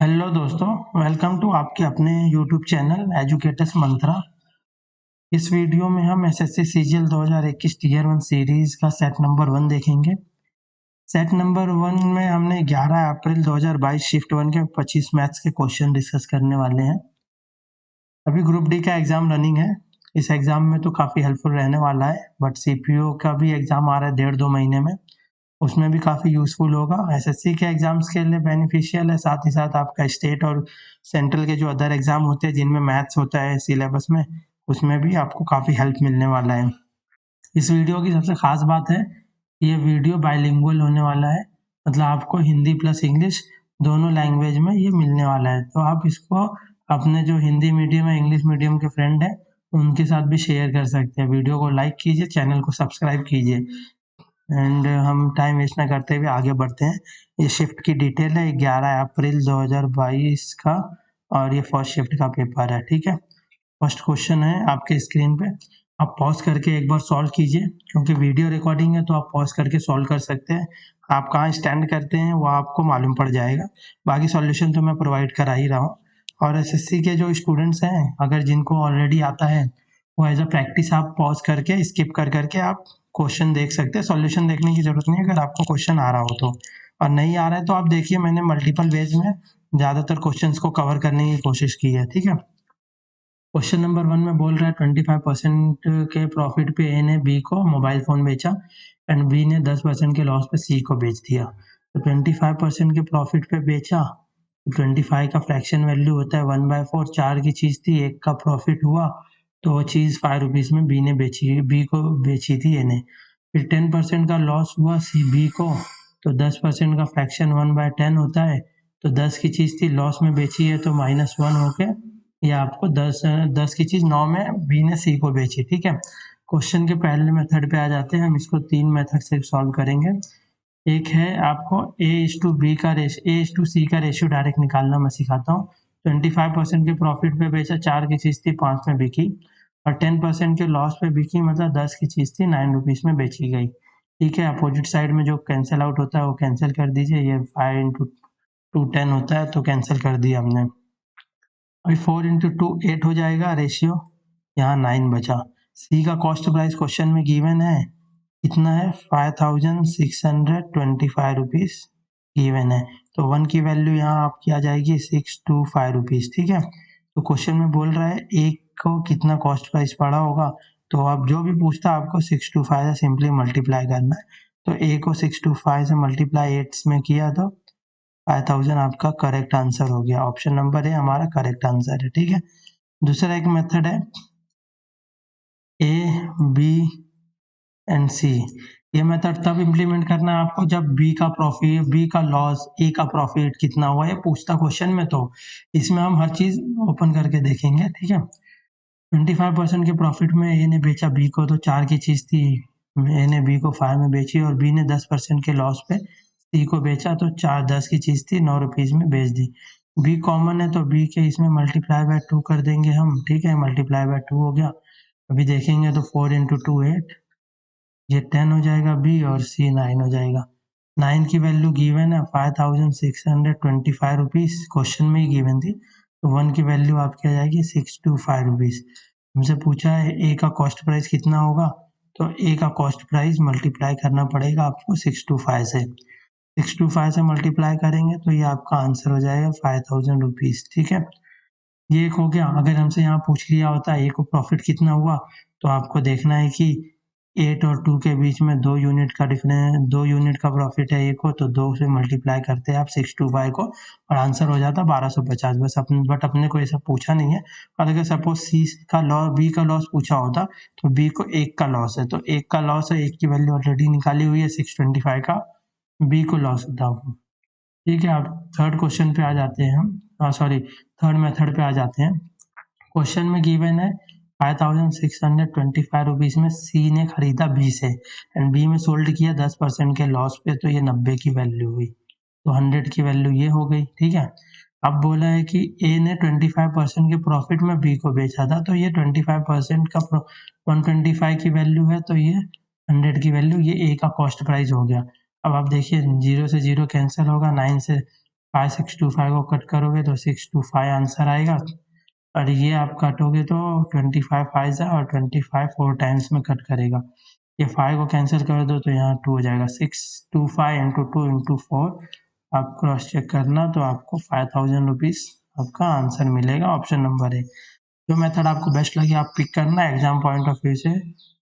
Hello दोस्तों, welcome to आपके अपने यूट्यूब चैनल एजुकेटर्स मंत्रा। इस वीडियो में हम एसएससी सीजीएल 2021 टीयर 1 सीरीज का सेट नंबर 1 देखेंगे। सेट नंबर 1 में हमने 11 अप्रैल 2022 शिफ्ट 1 के 25 मैथ्स के क्वेश्चन डिस्कस करने वाले हैं। अभी ग्रुप डी का एग्जाम रनिंग है। इस एग्जाम में तो काफ़ी हेल्पफुल रहने वाला है, बट सीपीओ का भी एग्जाम आ रहा है 1.5-2 महीने में, उसमें भी काफ़ी यूज़फुल होगा। एसएससी के एग्जाम्स के लिए बेनिफिशियल है, साथ ही साथ आपका स्टेट और सेंट्रल के जो अदर एग्जाम होते हैं जिनमें मैथ्स होता है सिलेबस में, उसमें भी आपको काफ़ी हेल्प मिलने वाला है। इस वीडियो की सबसे खास बात है, ये वीडियो बाइलिंगुअल होने वाला है, मतलब आपको हिंदी प्लस इंग्लिश दोनों लैंग्वेज में ये मिलने वाला है। तो आप इसको अपने जो हिंदी मीडियम या इंग्लिश मीडियम के फ्रेंड हैं उनके साथ भी शेयर कर सकते हैं। वीडियो को लाइक कीजिए, चैनल को सब्सक्राइब कीजिए। एंड हम टाइम वेस्ट ना करते हुए आगे बढ़ते हैं। ये शिफ्ट की डिटेल है 11 अप्रैल 2022 का, और ये फर्स्ट शिफ्ट का पेपर है। ठीक है, फर्स्ट क्वेश्चन है आपके स्क्रीन पे। आप पॉज करके एक बार सॉल्व कीजिए, क्योंकि वीडियो रिकॉर्डिंग है तो आप पॉज करके सॉल्व कर सकते हैं। आप कहाँ स्टैंड करते हैं वो आपको मालूम पड़ जाएगा। बाकी सॉल्यूशन तो मैं प्रोवाइड करा ही रहा हूँ। और एसएससी के जो स्टूडेंट्स हैं, अगर जिनको ऑलरेडी आता है, वो एज अ प्रैक्टिस आप पॉज करके स्किप कर करके आप क्वेश्चन देख सकते हैं। सॉल्यूशन देखने की जरूरत नहीं है अगर आपको क्वेश्चन आ रहा हो तो। और नहीं आ रहा है तो आप देखिए, मैंने मल्टीपल वेज में ज़्यादातर क्वेश्चंस को कवर करने की कोशिश की है। ठीक है, क्वेश्चन नंबर 1 में बोल रहा है 25% के प्रॉफिट पे ए ने बी को मोबाइल फ़ोन बेचा एंड बी ने 10% के लॉस पे सी को बेच दिया। तो 25% के प्रॉफिट पे बेचा, 25 का फ्रैक्शन वैल्यू होता है 1/4। 4 की चीज़ थी, 1 का प्रॉफिट हुआ, तो वो चीज़ 5 रुपीज़ में बी को बेची थी ए ने। फिर 10% का लॉस हुआ सी बी को, तो 10% का फ्रैक्शन 1/10 होता है। तो 10 की चीज़ थी, लॉस में बेची है तो -1 होके ये आपको 10 की चीज़ 9 में बी ने सी को बेची। ठीक है, क्वेश्चन के पहले मेथड पे आ जाते हैं। हम इसको 3 मेथड से सॉल्व करेंगे। एक है आपको ए इज टू सी का रेशियो डायरेक्ट निकालना, मैं सिखाता हूँ। 25% के प्रॉफिट पे बेचा, 4 की चीज़ थी 5 में बिकी, और 10% के लॉस पे बिकी, मतलब 10 की चीज़ थी 9 रुपीज़ में बेची गई। ठीक है, अपोजिट साइड में जो कैंसिल आउट होता है वो कैंसिल कर दीजिए। ये 5 इंटू 2 10 होता है, तो कैंसिल कर दिया हमने। अभी 4 इंटू 2 8 हो जाएगा रेशियो, यहाँ 9 बचा। सी का कॉस्ट प्राइस क्वेश्चन में गिवन है, कितना है 5625 रुपीज़ गिवन है। तो 1 की वैल्यू यहाँ आपकी आ जाएगी 625 रुपीज़। ठीक है, तो क्वेश्चन में बोल रहा है एक को कितना कॉस्ट प्राइस पड़ा होगा, तो आप जो भी पूछता है आपको 625 से सिंपली मल्टीप्लाई करना है। तो ए को 625 से मल्टीप्लाई 8 में किया तो 5000 आपका करेक्ट आंसर हो गया। ऑप्शन नंबर ए हमारा करेक्ट आंसर है। ठीक है, दूसरा एक मेथड है ए बी एंड सी। ये मेथड तब इम्प्लीमेंट करना है आपको जब बी का प्रॉफिट, बी का लॉस, ए का प्रॉफिट कितना हुआ ये पूछता क्वेश्चन में, तो इसमें हम हर चीज ओपन करके देखेंगे। ठीक है, 25% के प्रॉफिट में ए ने बेचा बी को, तो 4 की चीज थी, ए ने बी को 5 में बेची, और बी ने 10% के लॉस पे सी को बेचा, तो 4 10 की चीज थी 9 रुपीज में बेच दी। बी कॉमन है तो बी के इसमें मल्टीप्लाई बाय 2 कर देंगे हम। ठीक है, मल्टीप्लाई बाय 2 हो गया। अभी देखेंगे तो 4 इंटू 2 8, ये 10 हो जाएगा बी, और सी 9 हो जाएगा। 9 की वैल्यू गिवन है 5625 रुपीज़, क्वेश्चन में ही गिवन थी। तो 1 की वैल्यू आपकी आ जाएगी 625 रुपीज़। हमसे पूछा है ए का कॉस्ट प्राइस कितना होगा, तो ए का कॉस्ट प्राइस मल्टीप्लाई करना पड़ेगा आपको 625 से। 625 से मल्टीप्लाई करेंगे तो ये आपका आंसर हो जाएगा 5000 रुपीज़। ठीक है, ये एक हो गया। अगर हमसे यहाँ पूछ लिया होता ए को प्रॉफिट कितना हुआ, तो आपको देखना है कि 8 और 2 के बीच में 2 यूनिट का डिफरेंस, 2 यूनिट का प्रॉफिट है ए को, तो 2 से मल्टीप्लाई करते हैं आप 625 को, और आंसर हो जाता 1250। बस बट अपने को ऐसा पूछा नहीं है। और अगर सपोज सी का लॉस, बी का लॉस पूछा होता, तो बी को 1 का लॉस है, तो 1 का लॉस है, 1 की वैल्यू ऑलरेडी निकाली हुई है 625 का, बी को लॉस होता। ठीक है, अब थर्ड क्वेश्चन पे आ जाते हैं हम, सॉरी थर्ड मेथड पे आ जाते हैं। क्वेश्चन में गिवन है 5625 रुपीज में सी ने खरीदा बी से एंड बी में सोल्ड किया 10% के लॉस पे, तो ये 90 की वैल्यू हुई, तो 100 की वैल्यू ये हो गई। ठीक है, अब बोला है कि ए ने 25% के प्रॉफिट में बी को बेचा था, तो ये 25% का 125 की वैल्यू है, तो ये 100 की वैल्यू, ये ए का कॉस्ट प्राइस हो गया। अब आप देखिए 0 से 0 कैंसिल होगा, 9 से 5625 को कट करोगे तो 625 आंसर आएगा, और ये आप काटोगे तो 25 5 और 25 4 टाइम्स में कट करेगा। ये 5 को कैंसिल कर दो तो यहाँ 2 हो जाएगा। 625 इंटू 2 इंटू 4 आप क्रॉस चेक करना तो आपको 5000 रुपीज़ आपका आंसर मिलेगा। Option number A. जो मेथड आपको बेस्ट लगे आप पिक करना। एग्जाम पॉइंट ऑफ व्यू से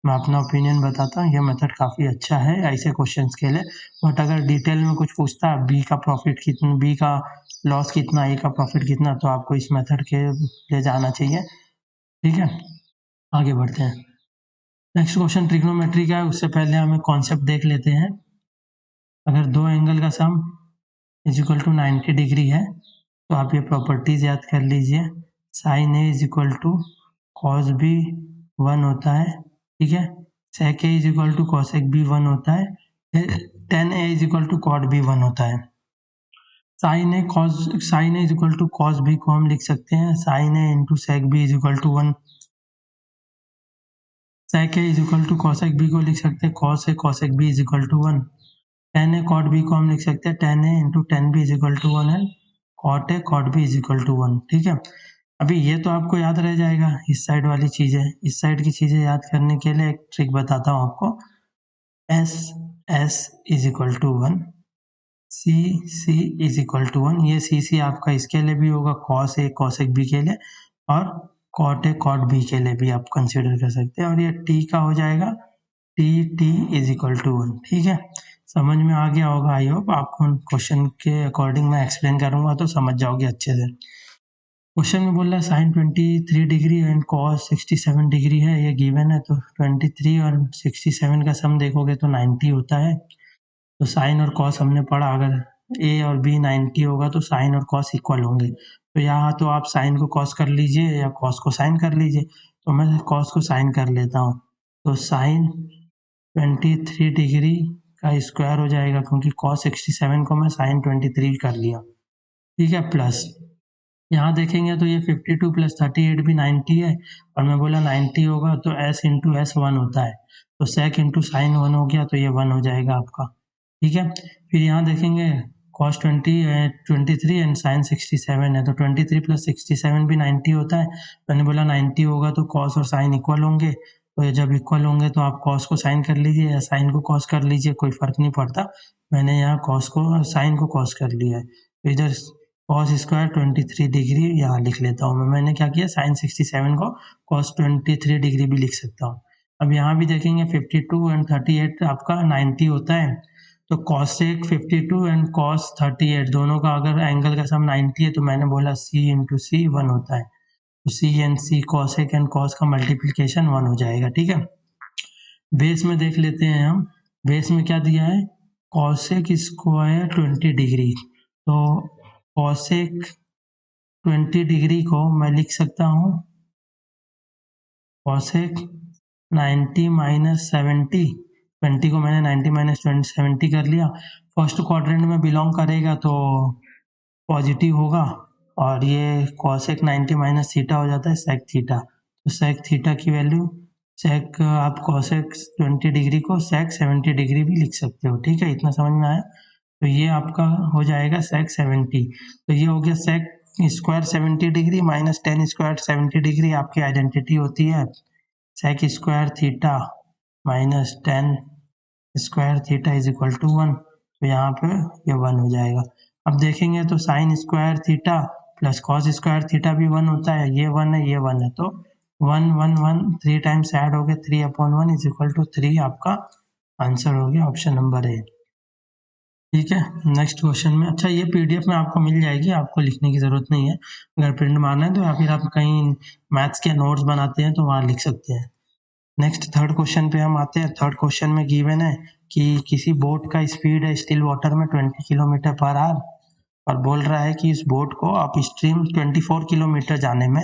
मैं अपना ओपिनियन बताता हूँ, ये मेथड काफ़ी अच्छा है ऐसे क्वेश्चंस के लिए। बट अगर डिटेल में कुछ पूछता है बी का प्रॉफिट कितना, बी का लॉस कितना, ए का प्रॉफिट कितना, तो आपको इस मेथड के लिए जाना चाहिए। ठीक है, आगे बढ़ते हैं। नेक्स्ट क्वेश्चन ट्रिग्नोमेट्री का है, उससे पहले हमें कॉन्सेप्ट देख लेते हैं। अगर दो एंगल का sum is equal to 90 degree है तो आप ये प्रॉपर्टीज याद कर लीजिए। Sine A is equal to cos B 1 होता है, ठीक है। Sec A is equal to cosec B 1 होता है। Tan A is equal to cot B 1 होता है। Sine A is equal to cos B को हम लिख सकते हैं sine A into sec B is equal to 1। Sec A is equal to cosec B को लिख सकते हैं cos A cosec B is equal to 1। Tan A cot B को हम लिख सकते हैं tan A into tan B is equal to 1 and cot A cot B is equal to 1। ठीक है, अभी ये तो आपको याद रह जाएगा इस साइड वाली चीज़ें। इस साइड की चीज़ें याद करने के लिए एक ट्रिक बताता हूँ आपको। S is equal to 1, C is equal to 1। ये सी आपका इसके लिए भी होगा कॉस ए कॉसेक बी के लिए, और कॉट ए कॉट बी के लिए भी आप कंसिडर कर सकते हैं। और ये टी का हो जाएगा टी इज इक्वल टू 1। ठीक है, समझ में आ गया होगा। आई होप आपको क्वेश्चन के अकॉर्डिंग मैं एक्सप्लेन करूंगा तो समझ जाओगे अच्छे से। क्वेश्चन में बोल रहा है sine 23 degree and cos 67 degree है, ये गिवन है। तो 23 और 67 का सम देखोगे तो 90 होता है। तो साइन और कॉस हमने पढ़ा, अगर ए और बी 90 होगा तो साइन और कॉस इक्वल होंगे। तो यहाँ तो आप साइन को कॉस कर लीजिए या कॉस को साइन कर लीजिए। तो मैं कॉस को साइन कर लेता हूँ। तो साइन 23 डिग्री का स्क्वायर हो जाएगा, क्योंकि कॉस 67 को मैं साइन 23 कर लिया। ठीक है, प्लस यहाँ देखेंगे तो ये 52 प्लस 38 भी 90 है, और मैं बोला 90 होगा तो s इंटू एस 1 होता है। तो सेक इंटू साइन 1 हो गया तो ये 1 हो जाएगा आपका। ठीक है, फिर यहाँ देखेंगे कॉस 23 एंड साइन 67 है, तो 23 प्लस 67 भी 90 होता है। मैंने बोला 90 होगा तो कॉस और साइन इक्वल होंगे। तो ये जब इक्वल होंगे तो आप कॉस को साइन कर लीजिए या साइन को कॉस कर लीजिए, कोई फर्क नहीं पड़ता। मैंने यहाँ कॉस को साइन को कॉस कर लिया है। तो इधर कॉस स्क्वायर 23 डिग्री यहाँ लिख लेता हूँ मैं। मैंने क्या किया, साइन 67 को कॉस 23 डिग्री भी लिख सकता हूँ। अब यहाँ भी देखेंगे 52 एंड 38 आपका 90 होता है। तो कॉसेक 52 एंड कॉस 38 दोनों का अगर एंगल का सम 90 है तो मैंने बोला सी इंटू सी 1 होता है। तो C and C cosec and cos का मल्टीप्लीकेशन 1 हो जाएगा। ठीक है, बेस में देख लेते हैं हम। बेस में क्या दिया है, कॉसेक स्क्वायर 20 डिग्री। तो कॉसेक 20 डिग्री को मैं लिख सकता हूँ कॉसेक 90 माइनस 70। 20 को मैंने 90 माइनस 70 कर लिया। फर्स्ट क्वाड्रेंट में बिलोंग करेगा तो पॉजिटिव होगा, और ये कॉसेक 90 माइनस थीटा हो जाता है सेक थीटा। तो सेक थीटा की वैल्यू सेक आप कॉसेक 20 डिग्री को सेक 70 डिग्री भी लिख सकते हो। ठीक है, इतना समझ में आया। तो ये आपका हो जाएगा सेक 70। तो ये हो गया sec square 70 degree minus tan square 70 degree आपकी आइडेंटिटी होती है sec square theta minus tan square theta is equal to 1। तो यहाँ पे ये 1 हो जाएगा। अब देखेंगे तो sine square theta plus cos square theta भी 1 होता है। ये 1 है, ये 1 है, तो 1 1 1 3 टाइम्स ऐड हो गया, 3/1 इज इक्वल टू 3 आपका आंसर हो गया, ऑप्शन नंबर ए। ठीक है, नेक्स्ट क्वेश्चन में। अच्छा, ये पीडीएफ में आपको मिल जाएगी, आपको लिखने की ज़रूरत नहीं है। अगर प्रिंट मारना है तो, या फिर आप कहीं मैथ्स के नोट्स बनाते हैं तो वहाँ लिख सकते हैं। नेक्स्ट थर्ड क्वेश्चन पे हम आते हैं। थर्ड क्वेश्चन में गिवन है कि किसी बोट का स्पीड है स्टिल वाटर में 20 किलोमीटर पर आवर, और बोल रहा है कि इस बोट को अप स्ट्रीम 24 किलोमीटर जाने में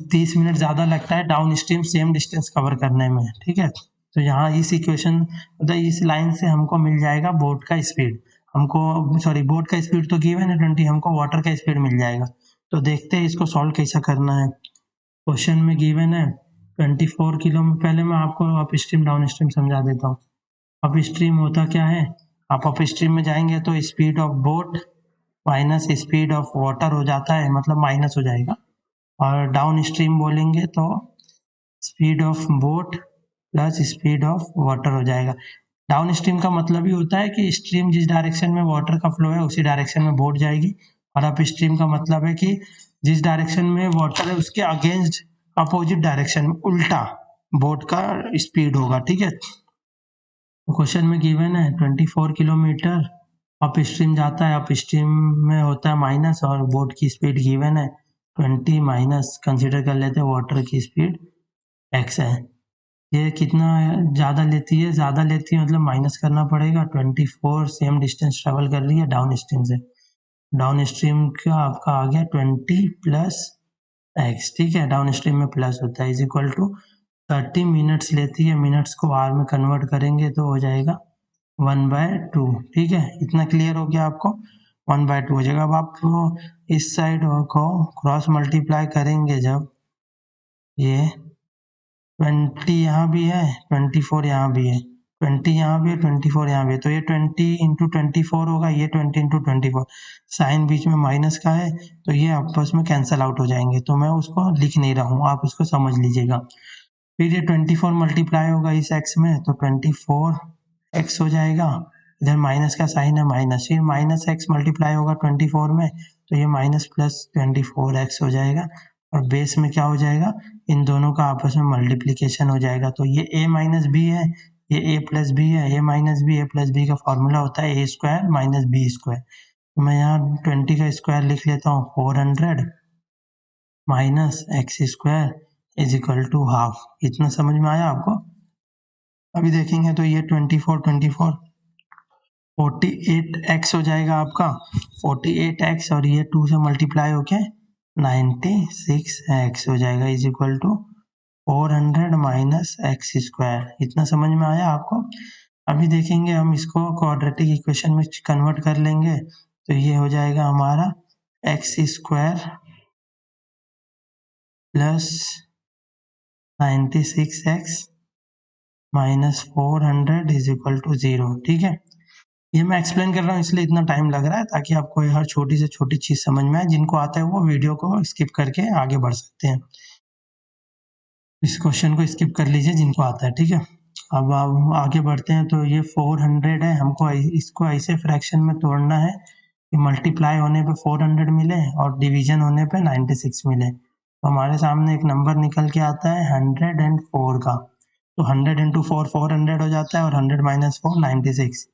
30 मिनट ज़्यादा लगता है down stream same distance cover करने में। ठीक है, तो यहाँ इस इक्वेशन मतलब इस लाइन से हमको मिल जाएगा बोट का स्पीड। हमको सॉरी बोट का स्पीड तो गिवन है 20, हमको वाटर का स्पीड मिल जाएगा। तो देखते हैं इसको सॉल्व कैसा करना है। क्वेश्चन में गिवन है 24 किलोमीटर। पहले मैं आपको अप स्ट्रीम डाउन स्ट्रीम समझा देता हूँ। अप स्ट्रीम होता क्या है, आप अप स्ट्रीम में जाएंगे तो speed of boat minus speed of water हो जाता है, मतलब माइनस हो जाएगा। और डाउन स्ट्रीम बोलेंगे तो speed of boat plus speed of water हो जाएगा। डाउन स्ट्रीम का मतलब ही होता है कि स्ट्रीम जिस डायरेक्शन में वाटर का फ्लो है उसी डायरेक्शन में बोट जाएगी, और अप स्ट्रीम का मतलब है कि जिस डायरेक्शन में वाटर है उसके अगेंस्ट अपोजिट डायरेक्शन में उल्टा बोट का स्पीड होगा। ठीक है, क्वेश्चन में गिवन है 24 किलोमीटर अप स्ट्रीम जाता है, अप स्ट्रीम में होता है माइनस, और बोट की स्पीड गिवन है 20 माइनस कंसिडर कर लेते हैं वाटर की स्पीड x है। ये कितना ज़्यादा लेती है, ज़्यादा लेती है मतलब माइनस करना पड़ेगा। 24 सेम डिस्टेंस ट्रेवल कर रही है डाउन स्ट्रीम से, डाउन स्ट्रीम का आपका आ गया 20 प्लस x। ठीक है, डाउन स्ट्रीम में प्लस होता है, इज इक्वल टू 30 मिनट्स लेती है, मिनट्स को आर में कन्वर्ट करेंगे तो हो जाएगा 1/2। ठीक है, इतना क्लियर हो गया आपको, 1/2 हो जाएगा। अब आप इस साइड को क्रॉस मल्टीप्लाई करेंगे, जब ये 20 यहाँ भी है, 24 यहाँ भी है, 20 यहाँ भी है, 24 यहाँ भी है, तो ये 20 इंटू 24 होगा, ये 20 इंटू 24। साइन बीच में माइनस का है तो ये आपस में कैंसल आउट हो जाएंगे, तो मैं उसको लिख नहीं रहा हूँ, आप उसको समझ लीजिएगा। फिर ये 24 मल्टीप्लाई होगा इस x में तो 24x हो जाएगा, इधर माइनस का साइन है माइनस, फिर माइनस x मल्टीप्लाई होगा 24 में तो ये माइनस प्लस 24x हो जाएगा, और बेस में क्या हो जाएगा, इन दोनों का आपस में मल्टीप्लीकेशन हो जाएगा। तो ये a माइनस बी है, ये a प्लस बी है, a minus b, a plus B का फॉर्मूला होता है a square minus b square. तो मैं यहाँ 20 का स्क्वायर लिख लेता हूँ, 400 minus x square is equal to half. इतना समझ में आया आपको? अभी देखेंगे तो ये 24 48x हो जाएगा आपका, 48x, और ये 2 से मल्टीप्लाई होके 96x हो जाएगा, is equal to 400 minus x square. इतना समझ में आया आपको? अभी देखेंगे हम इसको क्वाड्रेटिक इक्वेशन में कन्वर्ट कर लेंगे तो ये हो जाएगा हमारा x square plus 96x minus 400 is equal to 0। ठीक है, ये मैं एक्सप्लेन कर रहा हूँ इसलिए इतना टाइम लग रहा है, ताकि आपको हर छोटी से छोटी चीज समझ में आए। जिनको आता है वो वीडियो को स्किप करके आगे बढ़ सकते हैं, इस क्वेश्चन को स्किप कर लीजिए जिनको आता है। ठीक है, अब आप आगे बढ़ते हैं। तो ये 400 है, हमको इसको ऐसे फ्रैक्शन में तोड़ना है कि मल्टीप्लाई होने पे 400 मिले और डिवीजन होने पे 96 मिले। तो हमारे सामने एक नंबर निकल के आता है 104 का, तो 100 इंटू 4 400 हो जाता है, और 100 माइनस 4 96।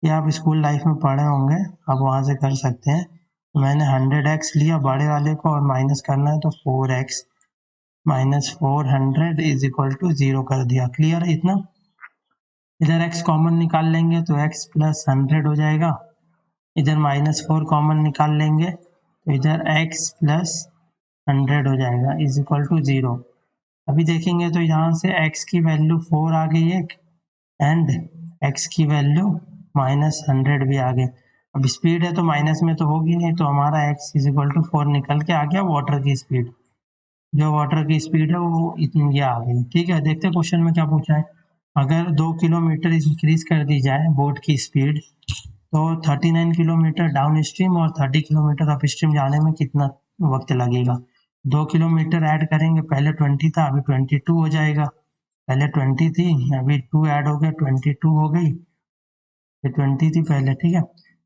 ये आप स्कूल लाइफ में पढ़े होंगे, आप वहाँ से कर सकते हैं। तो मैंने 100x लिया बड़े वाले को, और माइनस करना है तो 4x minus 400 is equal to 0 कर दिया। क्लियर है इतना? इधर x कॉमन निकाल लेंगे तो x प्लस 100 हो जाएगा, इधर माइनस 4 कॉमन निकाल लेंगे तो इधर x प्लस 100 हो जाएगा, इज इक्वल टू 0। अभी देखेंगे तो यहाँ से x की वैल्यू 4 आ गई है, एंड x की वैल्यू माइनस 100 भी आ गई। अब स्पीड है तो माइनस में तो होगी नहीं, तो हमारा x इज इक्वल टू 4 निकल के आ गया वाटर की स्पीड। जो वाटर की स्पीड है वो इतनी ये आ गई। ठीक है, देखते हैं क्वेश्चन में क्या पूछा है। अगर 2 किलोमीटर इंक्रीज कर दी जाए बोट की स्पीड तो 39 किलोमीटर डाउन स्ट्रीम और 30 किलोमीटर अप स्ट्रीम जाने में कितना वक्त लगेगा। 2 किलोमीटर ऐड करेंगे, पहले 20 था अभी 22 हो जाएगा, पहले 20 थी अभी 2 ऐड हो गया 22 हो गई, ये 20 थी पहले। ठीक है,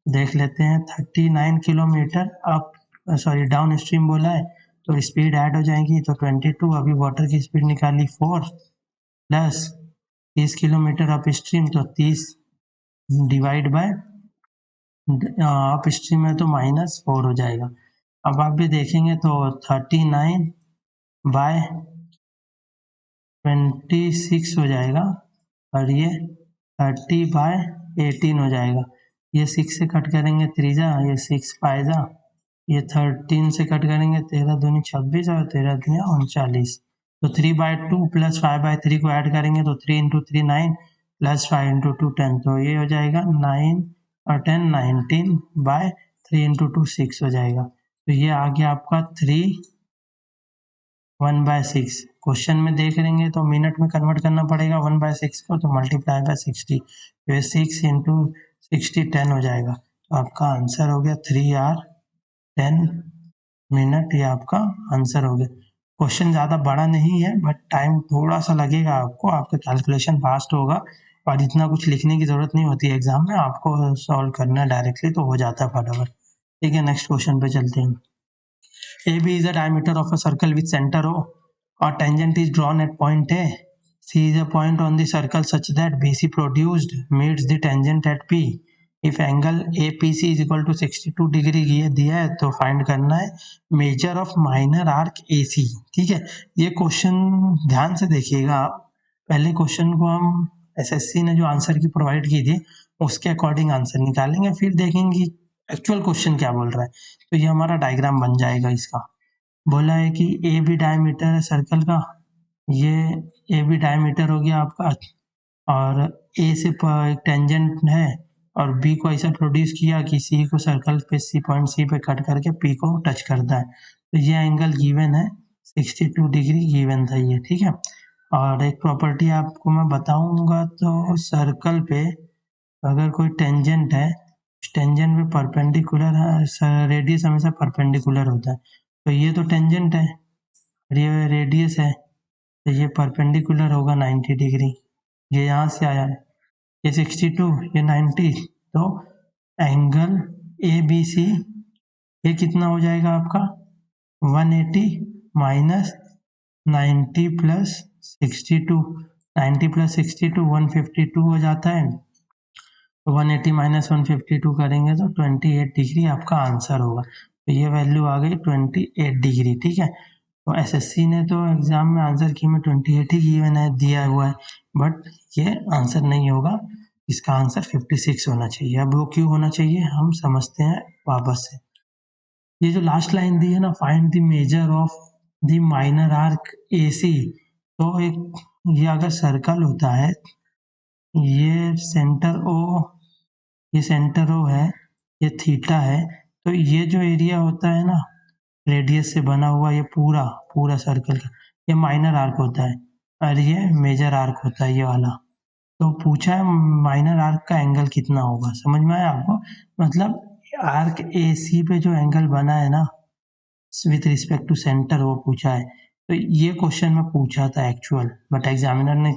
देख लेते हैं 39 kilometre up sorry down stream बोला है तो स्पीड ऐड हो जाएगी, तो 22 अभी वाटर की स्पीड निकाली 4 प्लस 30 किलोमीटर अप स्ट्रीम तो 30 डिवाइड बाय अप स्ट्रीम में तो -4 हो जाएगा। अब आप भी देखेंगे तो 39 बाय 26 हो जाएगा, और ये 30 बाय 18 हो जाएगा। ये 6 से कट करेंगे 3 जा, ये 6 पाएगा, ये 13 से कट करेंगे 13 दूनी 26 और 13 दूनी 39। तो 3/2 प्लस 5/3 को ऐड करेंगे तो 3 इंटू 3 9 प्लस 5 इंटू 2 10, तो ये हो जाएगा 9 और 10 19 बाय 3 इंटू 2 6 हो जाएगा। तो ये आ गया आपका 3 1/6। क्वेश्चन में देख लेंगे तो मिनट में कन्वर्ट करना पड़ेगा 1/6 को, तो मल्टीप्लाई बाय 60, तो ये 6 इंटू 60 10 हो जाएगा। तो आपका आंसर हो गया 3 आर 10 मिनट, ये आपका आंसर हो गया। क्वेश्चन ज़्यादा बड़ा नहीं है बट टाइम थोड़ा सा लगेगा आपको, आपका कैलकुलेशन फास्ट होगा और इतना कुछ लिखने की ज़रूरत नहीं होती है एग्जाम में, आपको सॉल्व करना है डायरेक्टली तो हो जाता है फटाफट। ठीक है, नेक्स्ट क्वेश्चन पे चलते हैं। AB is the diameter of a circle with center O. A tangent is drawn at point A. C is a point on the circle such that BC produced meets the tangent at P. If angle APC is equal to 62 degree ये दिया है तो find करना है measure of minor arc AC। ठीक है, ये question ध्यान से देखिएगा आप। पहले क्वेश्चन को हम SSC ने जो आंसर की प्रोवाइड की थी उसके अकॉर्डिंग आंसर निकालेंगे, फिर देखेंगे एक्चुअल क्वेश्चन क्या बोल रहा है। तो ये हमारा डायग्राम बन जाएगा इसका। बोला है कि ए बी डायमीटर है सर्कल का, ये ए बी डायमीटर हो गया आपका, और ए से टेंजेंट है और बी को ऐसा प्रोड्यूस किया कि सी को सर्कल पे सी पॉइंट सी पे कट करके पी को टच करता है। तो ये एंगल गिवन है 62 डिग्री गिवन था ये। ठीक है, और एक प्रॉपर्टी आपको मैं बताऊंगा, तो सर्कल पे अगर कोई टेंजेंट है, टेंजेंट पे परपेंडिकुलर है, रेडियस हमेशा परपेंडिकुलर होता है। तो ये तो टेंजेंट है, ये रेडियस है, तो ये परपेंडिकुलर होगा 90 डिग्री। ये यहाँ से आया है, ये 62, ये 90, तो एंगल ए बी सी ये कितना हो जाएगा आपका 180 माइनस 90 प्लस 62, 90 प्लस 62 152 हो जाता है। 180 माइनस 152 करेंगे तो 28 डिग्री आपका आंसर होगा। तो ये वैल्यू आ गई 28 डिग्री। ठीक है, तो एसएससी ने तो एग्जाम में आंसर की में 28 ही गिवन है, दिया हुआ है, बट ये आंसर नहीं होगा, इसका आंसर 56 होना चाहिए। अब वो क्यों होना चाहिए हम समझते हैं वापस से। ये जो लास्ट लाइन दी है ना, find the measure of the minor arc AC, तो एक ये अगर सर्कल होता है, ये सेंटर O, ये सेंटर O है, ये थीटा है, तो ये जो एरिया होता है ना रेडियस से बना हुआ, ये पूरा पूरा सर्कल का, ये माइनर आर्क होता है और ये मेजर आर्क होता है ये वाला। तो पूछा है माइनर आर्क का एंगल कितना होगा, समझ में आया आपको? मतलब आर्क AC पे जो एंगल बना है ना विथ रिस्पेक्ट टू सेंटर, वो पूछा है। तो ये क्वेश्चन में पूछा था एक्चुअल, बट एग्जामिनर ने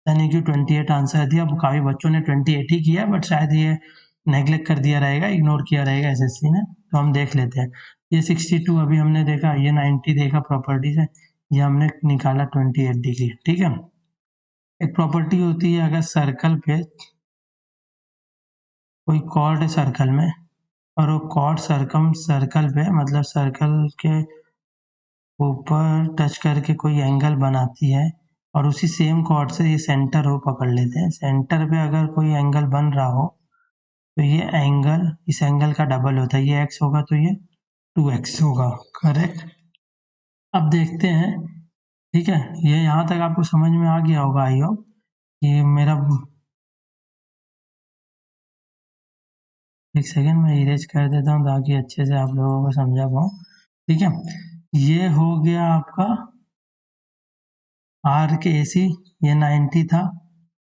यानी कि 28 आंसर दिया। अब काफ़ी बच्चों ने 28 ही किया, बट शायद ये नेग्लेक्ट कर दिया रहेगा, इग्नोर किया रहेगा एसएससी ने। तो हम देख लेते हैं, ये 62 अभी हमने देखा, ये 90 देखा प्रॉपर्टी से, ये हमने निकाला 28 डिग्री। ठीक है, एक प्रॉपर्टी होती है अगर सर्कल पे कोई कॉर्ड है सर्कल में, और वो कॉर्ड सर्कल पे मतलब सर्कल के ऊपर टच करके कोई एंगल बनाती है, और उसी सेम कॉर्ड से ये सेंटर हो पकड़ लेते हैं, सेंटर पे अगर कोई एंगल बन रहा हो तो ये एंगल इस एंगल का डबल होता है, ये x होगा तो ये 2x होगा। करेक्ट। अब देखते हैं, ठीक है, ये यहाँ तक आपको समझ में आ गया होगा आई होप। ये मेरा एक सेकेंड मैं इरेज कर देता हूँ ताकि अच्छे से आप लोगों को समझा पाऊँ। ठीक है, ये हो गया आपका आर्क AC, ये 90 था,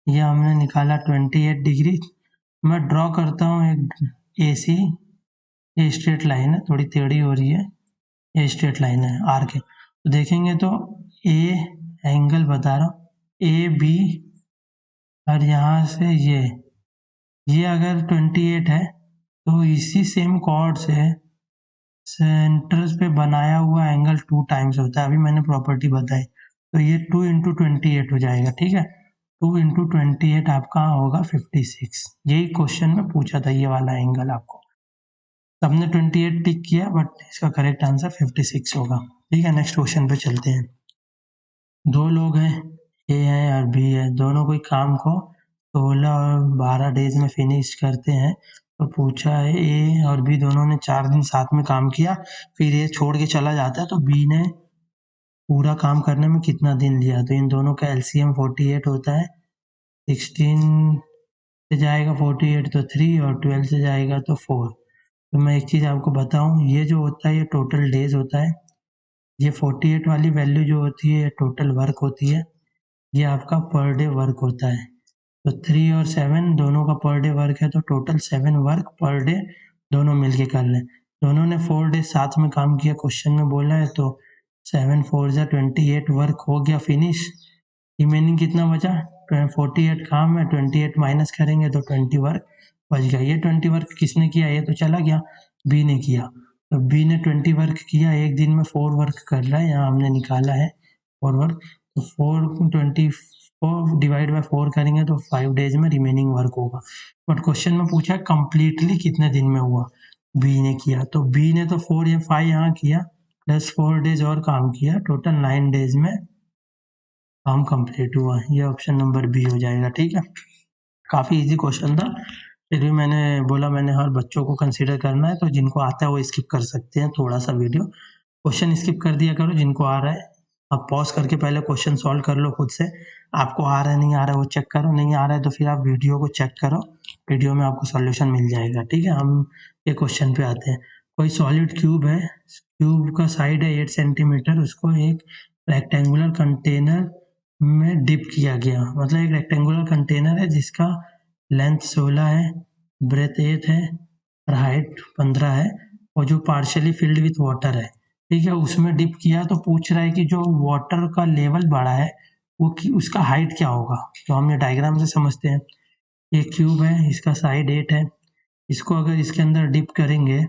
ये हमने निकाला 28 डिग्री। मैं ड्रॉ करता हूँ एक AC, ये स्ट्रेट लाइन है, थोड़ी टेढ़ी हो रही है, ये स्ट्रेट लाइन है आर्क है। तो देखेंगे तो ए एंगल बता रहा हूँ AB, और यहाँ से ये अगर 28 है तो इसी सेम कॉर्ड से सेंटर्स पे बनाया हुआ एंगल 2 टाइम्स होता है, अभी मैंने प्रॉपर्टी बताई, तो ये 2 इंटू 28 हो जाएगा। ठीक है, 2 इंटू 28 आपका होगा 56। यही क्वेश्चन में पूछा था, ये वाला एंगल आपको, सबने 28 टिक किया बट इसका करेक्ट आंसर 56 होगा। ठीक है, नेक्स्ट क्वेश्चन पे चलते हैं। दो लोग हैं, ए है और बी है, दोनों कोई काम को 16 और 12 डेज में फिनिश करते हैं। तो पूछा है ए और बी दोनों ने 4 दिन साथ में काम किया, फिर ये छोड़ के चला जाता है, तो बी ने पूरा काम करने में कितना दिन लिया। तो इन दोनों का एलसीएम 48 होता है, 16 से जाएगा 48 तो 3, और 12 से जाएगा तो 4। तो मैं एक चीज़ आपको बताऊं, ये जो होता है ये टोटल डेज होता है, ये 48 वाली वैल्यू जो होती है ये टोटल वर्क होती है, ये आपका पर डे वर्क होता है। तो 3 और 7 दोनों का पर डे वर्क है, तो टोटल 7 वर्क पर डे दोनों मिलके कर लें। दोनों ने 4 डेज साथ में काम किया, क्वेश्चन में बोला है, तो 7 4 जा 28 वर्क हो गया फिनिश। रिमेनिंग कितना बचा? 48 काम है, 28 माइनस करेंगे तो 20 वर्क बच गया। ये 20 वर्क किसने किया? ये तो चला गया, बी ने किया। तो बी ने 20 वर्क किया, एक दिन में 4 वर्क कर रहा है, यहाँ हमने निकाला है 4 वर्क। तो 4 डिवाइड बाय 4 करेंगे तो 5 डेज में रिमेनिंग वर्क होगा। बट क्वेश्चन में पूछा है कंप्लीटली कितने दिन में हुआ, बी ने किया। तो बी ने तो 4 या 5 यहाँ किया, प्लस 4 डेज और काम किया, टोटल 9 डेज में काम कंप्लीट हुआ। ये ऑप्शन नंबर बी हो जाएगा। ठीक है, काफ़ी इजी क्वेश्चन था, फिर भी मैंने बोला मैंने हर बच्चों को कंसीडर करना है, तो जिनको आता है वो स्किप कर सकते हैं थोड़ा सा वीडियो, क्वेश्चन स्किप कर दिया करो जिनको आ रहा है। आप पॉज करके पहले क्वेश्चन सॉल्व कर लो खुद से, आपको आ रहा है नहीं आ रहा है वो चेक करो, नहीं आ रहा है तो फिर आप वीडियो को चेक करो, वीडियो में आपको सॉल्यूशन मिल जाएगा। ठीक है, हम ये क्वेश्चन पे आते हैं। कोई सॉलिड क्यूब है, क्यूब का साइड है 8 सेंटीमीटर, उसको एक रेक्टेंगुलर कंटेनर में डिप किया गया। मतलब एक रेक्टेंगुलर कंटेनर है जिसका लेंथ 16 है, ब्रेथ 8 है और हाइट 15 है, और जो पार्शियली फिल्ड विथ वाटर है। ठीक है, उसमें डिप किया तो पूछ रहा है कि जो वाटर का लेवल बढ़ा है वो उसका हाइट क्या होगा। तो हम ये डायग्राम से समझते हैं। ये क्यूब है, इसका साइड 8 है, इसको अगर इसके अंदर डिप करेंगे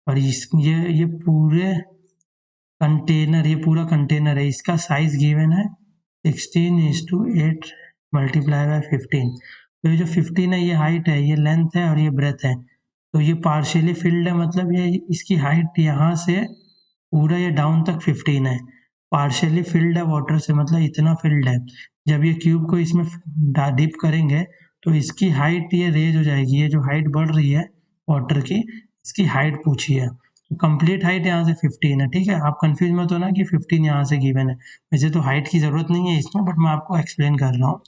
और ये पूरा कंटेनर है, इसका साइज गिवन है 16:8 मल्टीप्लाई बाय 15। तो ये जो 15 है ये हाइट है, ये लेंथ है और ये ब्रेथ है। तो ये पार्शियली फिल्ड है, मतलब ये इसकी हाइट यहाँ से पूरा ये डाउन तक 15 है। पार्शियली फिल्ड है वाटर से, मतलब इतना फिल्ड है। जब ये क्यूब को इसमें डिप करेंगे तो इसकी हाइट ये रेज हो जाएगी, ये जो हाइट बढ़ रही है वाटर की, इसकी हाइट पूछी है। तो कंप्लीट हाइट यहाँ से 15 है। ठीक है, आप कंफ्यूज मत होना कि 15 यहाँ से गिवन है, वैसे तो हाइट की ज़रूरत नहीं है इसमें, बट मैं आपको एक्सप्लेन कर रहा हूँ।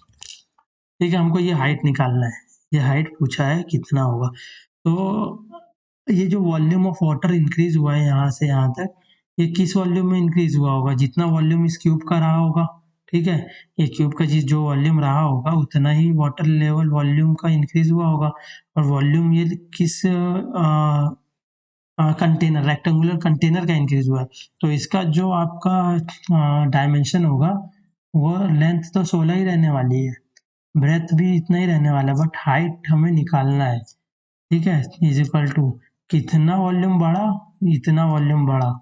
ठीक है, हमको ये हाइट निकालना है, ये हाइट पूछा है कितना होगा। तो ये जो वॉल्यूम ऑफ वाटर इंक्रीज हुआ है यहाँ से यहाँ तक, ये किस वॉल्यूम में इंक्रीज हुआ होगा? जितना वॉल्यूम इस क्यूब का रहा होगा। ठीक है, ये क्यूब का जो वॉल्यूम रहा होगा उतना ही वाटर लेवल वॉल्यूम का इंक्रीज हुआ होगा। और वॉल्यूम ये किस कंटेनर, रेक्टेंगुलर कंटेनर का इंक्रीज हुआ है, तो इसका जो आपका डायमेंशन होगा वो लेंथ तो 16 ही रहने वाली है, ब्रेथ भी इतना ही रहने वाला है, बट हाइट हमें निकालना है। ठीक है, इज इक्वल टू कितना वॉल्यूम बढ़ा, इतना वॉल्यूम बढ़ा।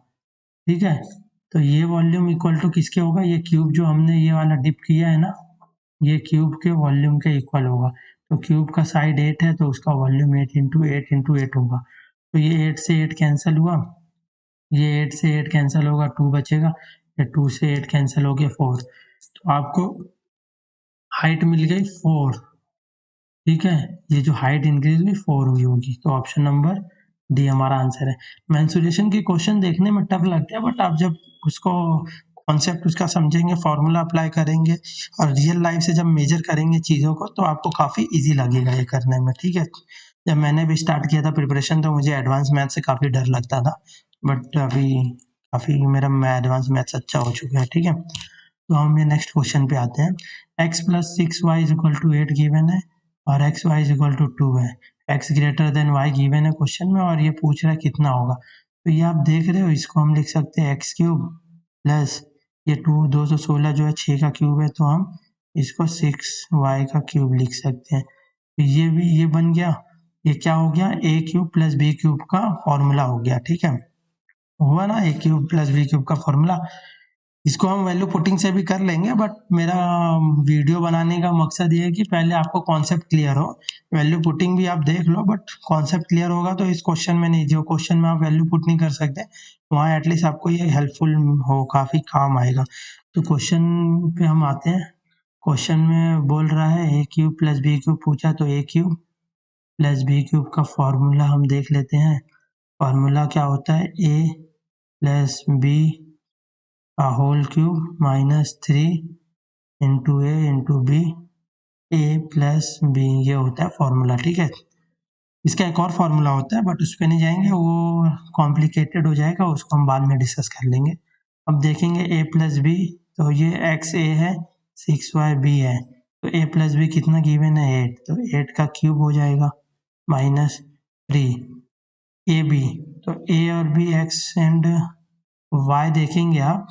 ठीक है, तो ये वॉल्यूम इक्वल टू किसके होगा? ये क्यूब जो हमने ये वाला डिप किया है ना, ये क्यूब के वॉल्यूम के इक्वल होगा। तो क्यूब का साइड 8 है तो उसका वॉल्यूम 8 × 8 होगा। तो ये 8 से 8 कैंसिल हुआ, ये 8 से 8 कैंसिल होगा, 2 बचेगा, ये 2 से 8 कैंसिल हो गया 4। तो आपको हाइट मिल गई 4। ठीक है, ये जो हाइट इंक्रीज हुई 4 हुई होगी, तो ऑप्शन नंबर डी हमारा आंसर है। मेंसुरेशन के क्वेश्चन देखने में टफ लगते हैं, बट आप जब उसको कॉन्सेप्ट उसका समझेंगे, फॉर्मूला अप्लाई करेंगे और रियल लाइफ से जब मेजर करेंगे चीज़ों को, तो आपको काफ़ी इजी लगेगा ये करने में। ठीक है, जब मैंने भी स्टार्ट किया था प्रिपरेशन तो मुझे एडवांस मैथ से काफ़ी डर लगता था, बट अभी काफ़ी मेरा एडवांस मैथ्स अच्छा हो चुका है। ठीक है, तो हम ये नेक्स्ट क्वेश्चन पे आते हैं। x + 6y = 8 गिवन है और x y = 2 है। x greater than y given है क्वेश्चन में, और ये पूछ रहा है कितना होगा। तो ये आप देख रहे हो, इसको हम लिख सकते हैं x³ प्लस ये 216 जो है 6 का क्यूब है, तो हम इसको 6y का क्यूब लिख सकते हैं। तो ये बन गया, ये क्या हो गया? a³ + b³ का फॉर्मूला हो गया। ठीक है, हुआ ना a³ + b³ का फॉर्मूला। इसको हम वैल्यू पुटिंग से भी कर लेंगे, बट मेरा वीडियो बनाने का मकसद ये है कि पहले आपको कॉन्सेप्ट क्लियर हो। वैल्यू पुटिंग भी आप देख लो, बट कॉन्सेप्ट क्लियर होगा तो इस क्वेश्चन में नहीं, जो क्वेश्चन में आप वैल्यू पुट नहीं कर सकते वहाँ एटलीस्ट आपको ये हेल्पफुल हो, काफ़ी काम आएगा। तो क्वेश्चन पे हम आते हैं। क्वेश्चन में बोल रहा है a³ + b³ पूछा, तो a³ + b³ का फॉर्मूला हम देख लेते हैं। फॉर्मूला क्या होता है? a + b (³ -3 × a × b a + b, ये होता है फॉर्मूला। ठीक है, इसका एक और फॉर्मूला होता है बट उस पर नहीं जाएंगे, वो कॉम्प्लिकेटेड हो जाएगा, उसको हम बाद में डिस्कस कर लेंगे। अब देखेंगे a + b, तो ये x a है, 6y b है, तो a + b कितना गिवन है? 8, तो 8 का क्यूब हो जाएगा -3 ab तो ए और बी एक्स एंड वाई देखेंगे आप,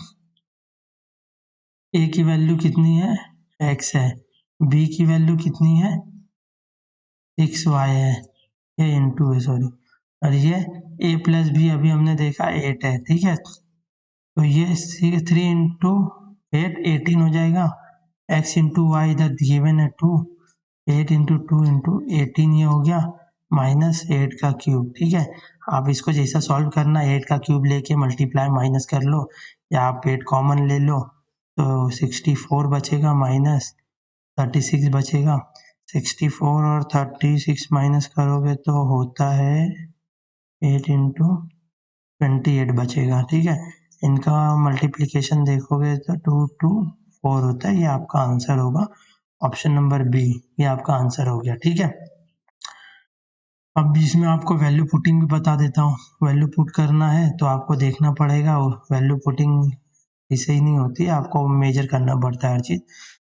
ए की वैल्यू कितनी है, एक्स है, बी की वैल्यू कितनी है, 6y है, ए इंटू है सॉरी, और ये ए प्लस बी अभी हमने देखा 8 है, ठीक है, तो ये 3 इंटू 8 18 हो जाएगा, x इंटू वाई इधर गिवन है 2, 8 इंटू 2 इंटू 18 ये हो गया माइनस 8 का क्यूब, ठीक है। आप इसको जैसा सॉल्व करना 8 का क्यूब लेके मल्टीप्लाई माइनस कर लो या आप 8 कॉमन ले लो, तो 64 बचेगा माइनस 36 बचेगा, 64 और 36 माइनस करोगे तो होता है 8 इंटू 28 बचेगा, ठीक है। इनका मल्टीप्लिकेशन देखोगे तो 2 2 4 होता है, ये आपका आंसर होगा, ऑप्शन नंबर बी ये आपका आंसर हो गया, ठीक है। अब इसमें आपको वैल्यू पुटिंग भी बता देता हूँ, वैल्यू पुट करना है तो आपको देखना पड़ेगा, वैल्यू पुटिंग इसे ही नहीं होती, आपको मेजर करना पड़ता है हर चीज़।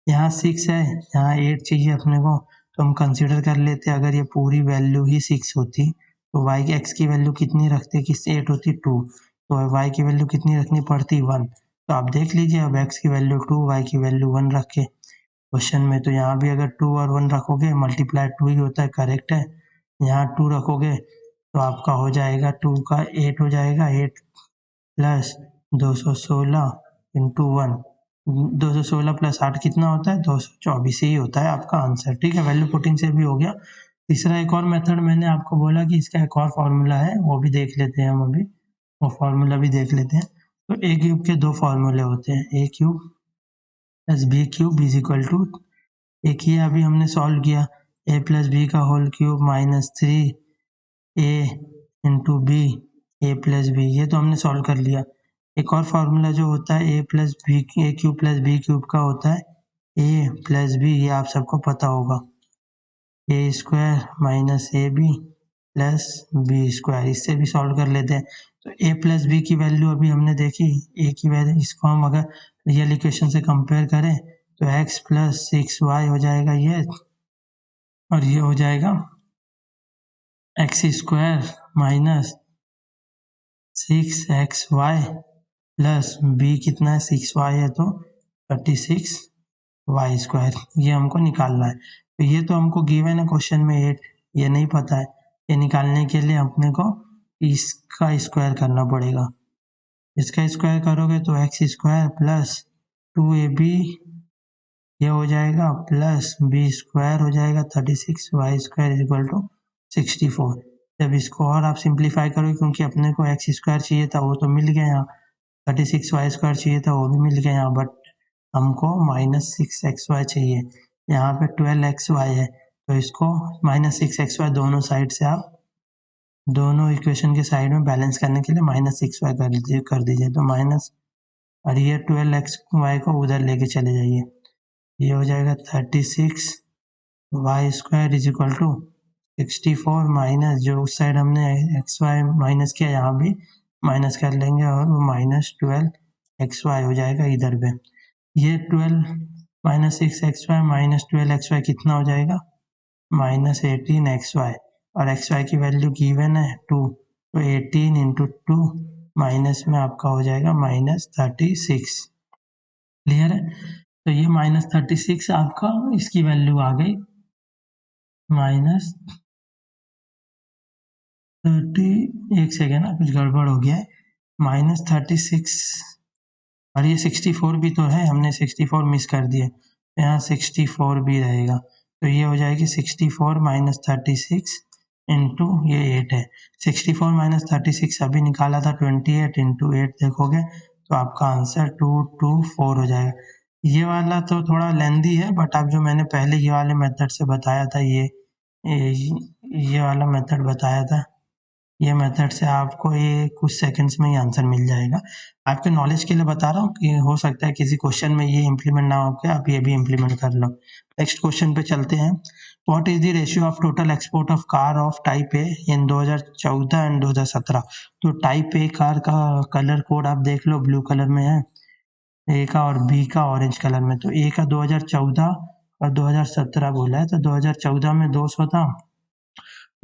यहाँ 6 है, यहाँ 8 चाहिए अपने को, तो हम कंसीडर कर लेते अगर ये पूरी वैल्यू ही 6 होती तो y की x की वैल्यू कितनी रखते, किससे 8 होती 2, तो y की वैल्यू कितनी रखनी पड़ती 1, तो आप देख लीजिए अब x की वैल्यू 2 y की वैल्यू 1 रख के क्वेश्चन में, तो यहाँ भी अगर 2 और 1 रखोगे मल्टीप्लाई 2 ही होता है, करेक्ट है। यहाँ 2 रखोगे तो आपका हो जाएगा 2 का 8 हो जाएगा, 8 प्लस 216 इंटू 1, 216 प्लस 8 कितना होता है 224 ही होता है आपका आंसर, ठीक है। वैल्यू पुटिंग से भी हो गया। तीसरा एक और मेथड मैंने आपको बोला कि इसका एक और फार्मूला है, वो भी देख लेते हैं हम अभी, वो फार्मूला भी देख लेते हैं। तो ए क्यूब के दो फार्मूले होते हैं, A cube plus B cube is equal to, एक ही अभी हमने सॉल्व किया, ए प्लस बी का whole cube minus 3 A into B A plus B, ये तो हमने सॉल्व कर लिया। एक और फार्मूला जो होता है A plus B, A cube plus B cube का होता है ए प्लस बी, ये आप सबको पता होगा, A square minus A B plus B square, इससे भी सॉल्व कर लेते हैं। तो ए प्लस बी की वैल्यू अभी हमने देखी, ए की वैल्यू, इसको हम अगर रियल इक्वेशन से कंपेयर करें तो x प्लस 6y हो जाएगा ये, और ये हो जाएगा x square minus 6xy plus b कितना है 6y है तो 36y स्क्वायर, ये हमको निकालना है। तो ये तो हमको गिवन है क्वेश्चन में 8, ये नहीं पता है, ये निकालने के लिए अपने को इसका स्क्वायर करना पड़ेगा, इसका स्क्वायर करोगे तो एक्स स्क्वायर प्लस 2ab ये हो जाएगा प्लस बी स्क्वायर हो जाएगा 36y square is equal to 64। जब इसको और आप सिंप्लीफाई करोगे, क्योंकि अपने को एक्स स्क्वायर चाहिए था वो तो मिल गया यहाँ, 36y स्क्वायर चाहिए था वो भी मिल गया यहाँ, बट हमको माइनस 6xy चाहिए, यहाँ पे 12xy है, तो इसको माइनस 6xy दोनों साइड से आप दोनों इक्वेशन के साइड में बैलेंस करने के लिए माइनस 6y कर दीजिए, तो माइनस, और ये 12xy को उधर लेके चले जाइए, ये हो जाएगा 36y square is equal to 64 minus जो उस साइड हमने xy माइनस किया यहाँ भी माइनस कर लेंगे, और वो माइनस 12xy हो जाएगा इधर पे, ये 12 माइनस 6xy माइनस 12xy कितना हो जाएगा माइनस 18xy, और xy की वैल्यू गिवन है 2, तो 18 इंटू 2 माइनस में आपका हो जाएगा माइनस 36, क्लियर है। तो ये माइनस 36 आपका इसकी वैल्यू आ गई माइनस 30, एक सेकेंड ना कुछ गड़बड़ हो गया है, माइनस 36, और ये 64 भी तो है, हमने 64 मिस कर दिए, यहाँ 64 भी रहेगा, तो ये हो जाएगी 64 माइनस 36 इंटू ये 8 है, 64 माइनस 36 अभी निकाला था 28 इंटू 8 देखोगे तो आपका आंसर 224 हो जाएगा। ये वाला तो थोड़ा लेंदी है, बट आप जो मैंने पहले ये वाले मेथड से बताया था, ये वाला मेथड बताया था, ये मेथड से आपको ये कुछ सेकंड्स में ही आंसर मिल जाएगा। आपके नॉलेज के लिए बता रहा हूँ कि हो सकता है किसी क्वेश्चन में ये इम्प्लीमेंट ना हो के आप ये भी इम्प्लीमेंट कर लो। नेक्स्ट क्वेश्चन पे चलते हैं। What is the ratio of total export of car of type A in 2014 and 2017? तो टाइप ए कार का कलर कोड आप देख लो, ब्लू कलर में है ए का, और बी का ऑरेंज कलर में। तो ए का 2014 और 2017 बोला है, तो 2014 में 200 था,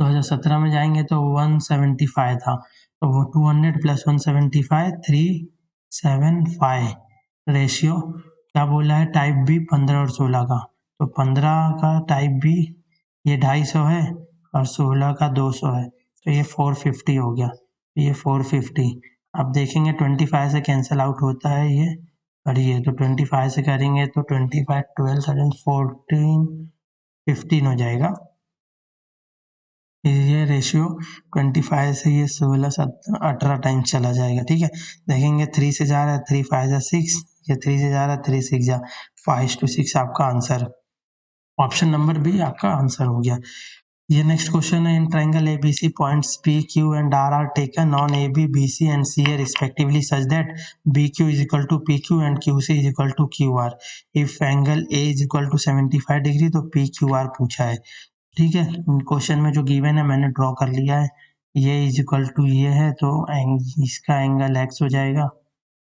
2017 में जाएंगे तो 175 था, तो वो 200 प्लस 175 375 रेशियो क्या बोला है टाइप बी 15 और 16 का, तो 15 का टाइप बी ये 250 है और 16 का 200 है, तो ये 450 हो गया, ये 450। अब देखेंगे 25 से कैंसिल आउट होता है ये और ये, तो 25 से करेंगे तो 25 12 13 14 15 हो जाएगा। ये रेशियो 25 से ये 16 17 18 टाइम्स चला जाएगा। ठीक है, देखेंगे 3 से जा रहा है 3 5 जा 6, ये 3 से जा रहा है 3 6 जा 5 आपका आंसर, ऑप्शन नंबर बी आपका आंसर हो गया। ये नेक्स्ट क्वेश्चन है, in triangle ABC points P Q and R are taken on AB BC and CA respectively such that BQ is equal to PQ and QC is equal to QR if angle A is equal to 75 degree, तो PQR पूछा है। ठीक है, question में जो given है मैंने draw कर लिया है, ये इज इक्वल टू ये है, तो इसका एंगल एक्स हो जाएगा,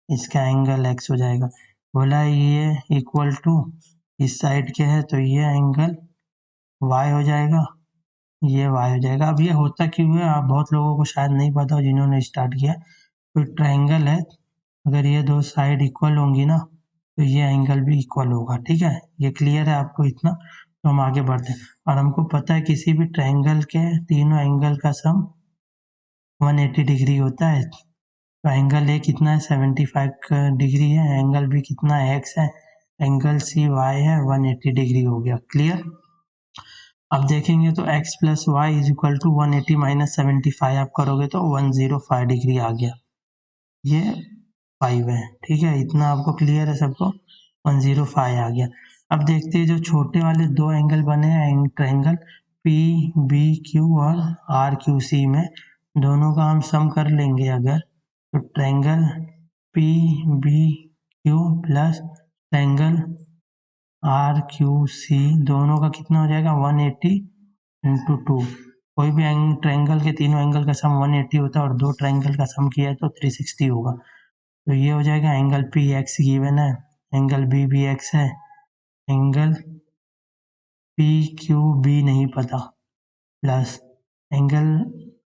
इसका एंगल एक्स हो जाएगा। बोला ये इक्वल टू इस साइड के है, तो ये एंगल वाई हो जाएगा, ये वाई हो जाएगा। अब ये होता क्यों है, आप बहुत लोगों को शायद नहीं पता हो जिन्होंने स्टार्ट किया। तो ट्रायंगल है, अगर ये दो साइड इक्वल होंगी ना तो ये एंगल भी इक्वल होगा। ठीक है, ये क्लियर है आपको इतना, तो हम आगे बढ़ते हैं। और हमको पता है किसी भी ट्रायंगल के तीनों एंगल का सम 180 डिग्री होता है। तो एंगल ए कितना है 75 डिग्री है, एंगल बी कितना है एक्स है, एंगल सी वाई है 180 डिग्री हो गया। क्लियर, अब देखेंगे तो x plus y is equal to 180 minus 75 आप करोगे तो 105 डिग्री आ गया, ये 5 है। ठीक है, इतना आपको क्लियर है सबको, 105 आ गया। अब देखते हैं जो छोटे वाले दो एंगल बने हैं ट्रायंगल पी बी क्यू और आर क्यू सी में, दोनों का हम सम कर लेंगे अगर, तो triangle P B Q plus triangle R Q C दोनों का कितना हो जाएगा 180 इंटू 2। कोई भी ट्रायंगल के तीनों एंगल का सम 180 होता है और दो ट्रायंगल का सम किया है तो 360 होगा। तो ये हो जाएगा एंगल पी एक्स गिवन है, एंगल बी भी एक्स है, एंगल पी क्यू बी नहीं पता, प्लस एंगल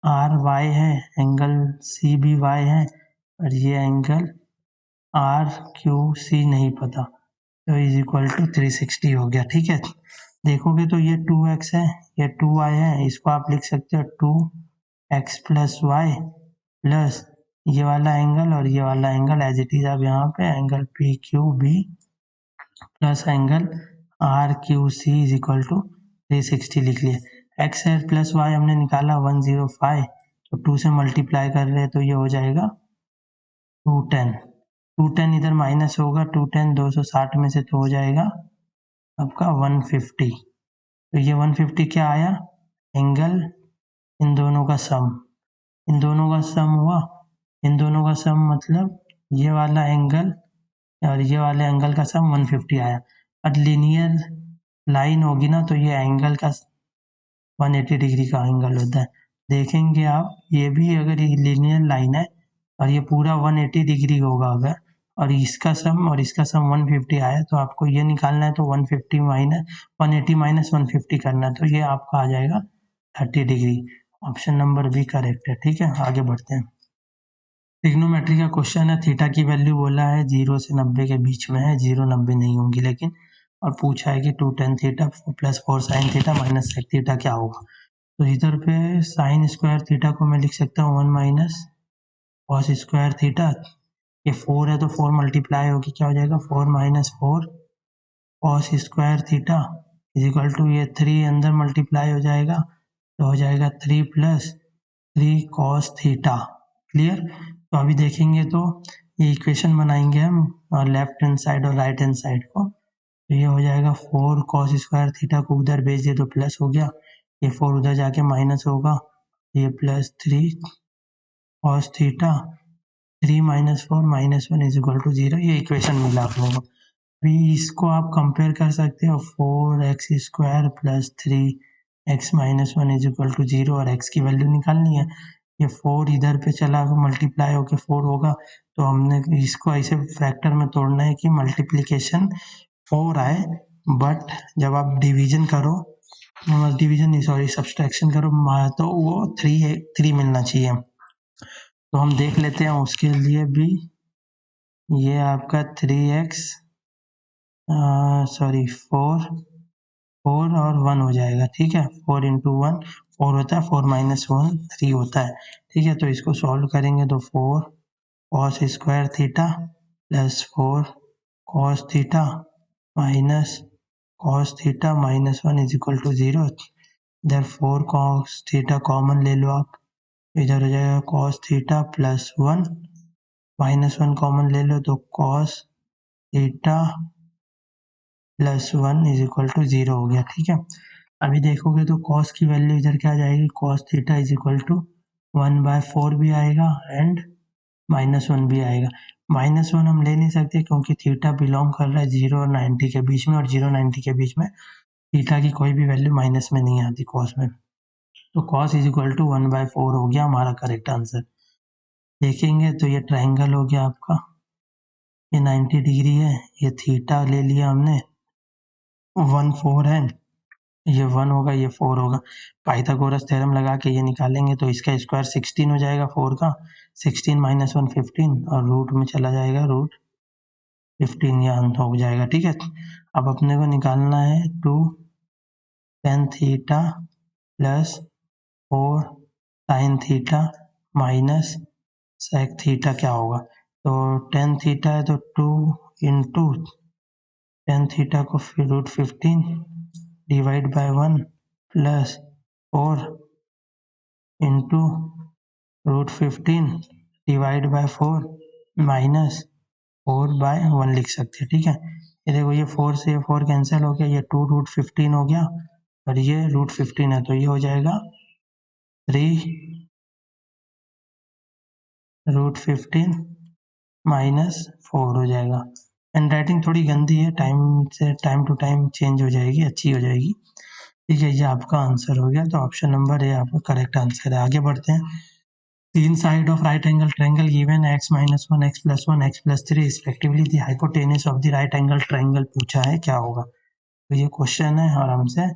आर वाई है, एंगल सी भी वाई है और ये एंगल आर क्यू सी नहीं पता, तो इज इक्वल टू 360 हो गया। ठीक है, देखोगे तो ये 2x है, ये 2y है, इसको आप लिख सकते हो 2x प्लस वाई प्लस ये वाला एंगल और ये वाला एंगल एज इट इज। अब यहाँ पे angle P Q B plus angle R Q C is equal to 360 लिख लिए। एक्स है प्लस वाई हमने निकाला 105, तो 2 से मल्टीप्लाई कर रहे हैं तो ये हो जाएगा 210, 210 इधर माइनस होगा, 210 260 में से तो हो जाएगा आपका 150। तो ये 150 क्या आया, एंगल इन दोनों का सम, इन दोनों का सम हुआ, इन दोनों का सम मतलब ये वाला एंगल और ये वाले एंगल का सम 150 आया। और लीनियर लाइन होगी ना तो ये एंगल का 180 डिग्री का एंगल होता है। देखेंगे आप ये भी अगर ये लीनियर लाइन है और ये पूरा 180 डिग्री होगा अगर, और इसका सम 150 आया, तो आपको ये निकालना है तो 150 माइनस 180 माइनस 150 करना है, तो ये आपका आ जाएगा 30 degree. Option number B correct है। ठीक है, आगे बढ़ते हैं। ट्रिग्नोमेट्री का क्वेश्चन है, थीटा की वैल्यू बोला है 0 से 90 के बीच में है, 0 90 नहीं होंगी लेकिन, और पूछा है कि 2 tan theta plus 4 sin theta minus sec theta क्या होगा। तो इधर पे साइन स्क्वायर थीटा को मैं लिख सकता हूँ 1 माइनस कॉस स्क्वायर थीटा, ये 4 है तो 4 मल्टीप्लाई होगी क्या हो जाएगा 4 minus 4 cos square theta is equal to ये 3 अंदर मल्टीप्लाई हो जाएगा तो हो जाएगा 3 प्लस 3 कॉस थीटा। क्लियर, तो अभी देखेंगे तो ये इक्वेशन बनाएंगे हम और लेफ्ट हैंड साइड और राइट हैंड साइड को, तो ये हो जाएगा 4 कॉस स्क्वायर थीटा को उधर भेज दिए तो प्लस हो गया, ये 4 उधर जाके माइनस होगा, ये plus 3 cos theta 3 minus 4 minus 1 is equal to 0, ये इक्वेशन मिला आप लोगों को। अभी इसको आप कंपेयर कर सकते हो 4x square plus 3x minus 1 is equal to 0 और x की वैल्यू निकालनी है। ये 4 इधर पे चला मल्टीप्लाई होके 4 होगा, तो हमने इसको ऐसे फैक्टर में तोड़ना है कि मल्टीप्लिकेशन 4 आए, बट जब आप डिवीजन करो, डिवीजन नहीं सॉरी सब्सट्रैक्शन करो तो वो 3 मिलना चाहिए। तो हम देख लेते हैं उसके लिए भी। ये आपका 3x सॉरी 4 और 1 हो जाएगा, ठीक है। 4 इंटू 1 4 होता है, 4 माइनस 1 3 होता है, ठीक है। तो इसको सॉल्व करेंगे तो 4 cos square theta plus 4 cos theta minus cos theta minus 1 is equal to 0। इधर 4 कॉस थीटा कॉमन ले लो आप, इधर हो जाएगा cos theta plus 1 minus 1 common ले लो तो cos theta plus 1 is equal to 0 हो गया, ठीक है। अभी देखोगे तो कॉस की वैल्यू इधर क्या आ जाएगी, cos theta is equal to 1/4 भी आएगा एंड माइनस 1 भी आएगा। माइनस 1 हम ले नहीं सकते क्योंकि थीटा बिलोंग कर रहा है 0 और 90 के बीच में, और 0 90 के बीच में थीटा की कोई भी वैल्यू माइनस में नहीं आती कॉस में। तो कॉस इज इक्वल टू 1/4 हो गया हमारा करेक्ट आंसर। देखेंगे तो ये ट्राइंगल हो गया आपका, ये 90 डिग्री है, ये थीटा ले लिया हमने, 1 4 है, ये 1 होगा ये 4 होगा। पाइथागोरस थ्योरम लगा के ये निकालेंगे तो इसका स्क्वायर 16 हो जाएगा 4 का, 16 माइनस 1 15 और रूट में चला जाएगा रूट 15, ये अंत हो जाएगा, ठीक है। अब अपने को निकालना है 2 tan theta plus 4 sin theta minus sec theta क्या होगा। तो tan थीटा है तो 2 इंटू tan थीटा को फिर root 15 divide by 1 plus 4 into root 15 divide by 4 minus 4/1 लिख सकते हैं, ठीक है। ये देखो ये 4 से ये 4 कैंसिल हो गया, ये 2 रूट 15 हो गया और ये रूट 15 है तो ये हो जाएगा 3 रूट 15 माइनस 4 हो जाएगा। हैंड राइटिंग थोड़ी गंदी है, टाइम टू टाइम चेंज हो जाएगी, अच्छी हो जाएगी, ठीक है। ये आपका आंसर हो गया, तो ऑप्शन नंबर ए आपका करेक्ट आंसर है। आगे बढ़ते हैं। तीन side of right angle triangle given x minus 1 x plus 1 x plus 3 respectively the hypotenuse of the right angle triangle पूछा है, क्या होगा। तो ये क्वेश्चन है और हमसे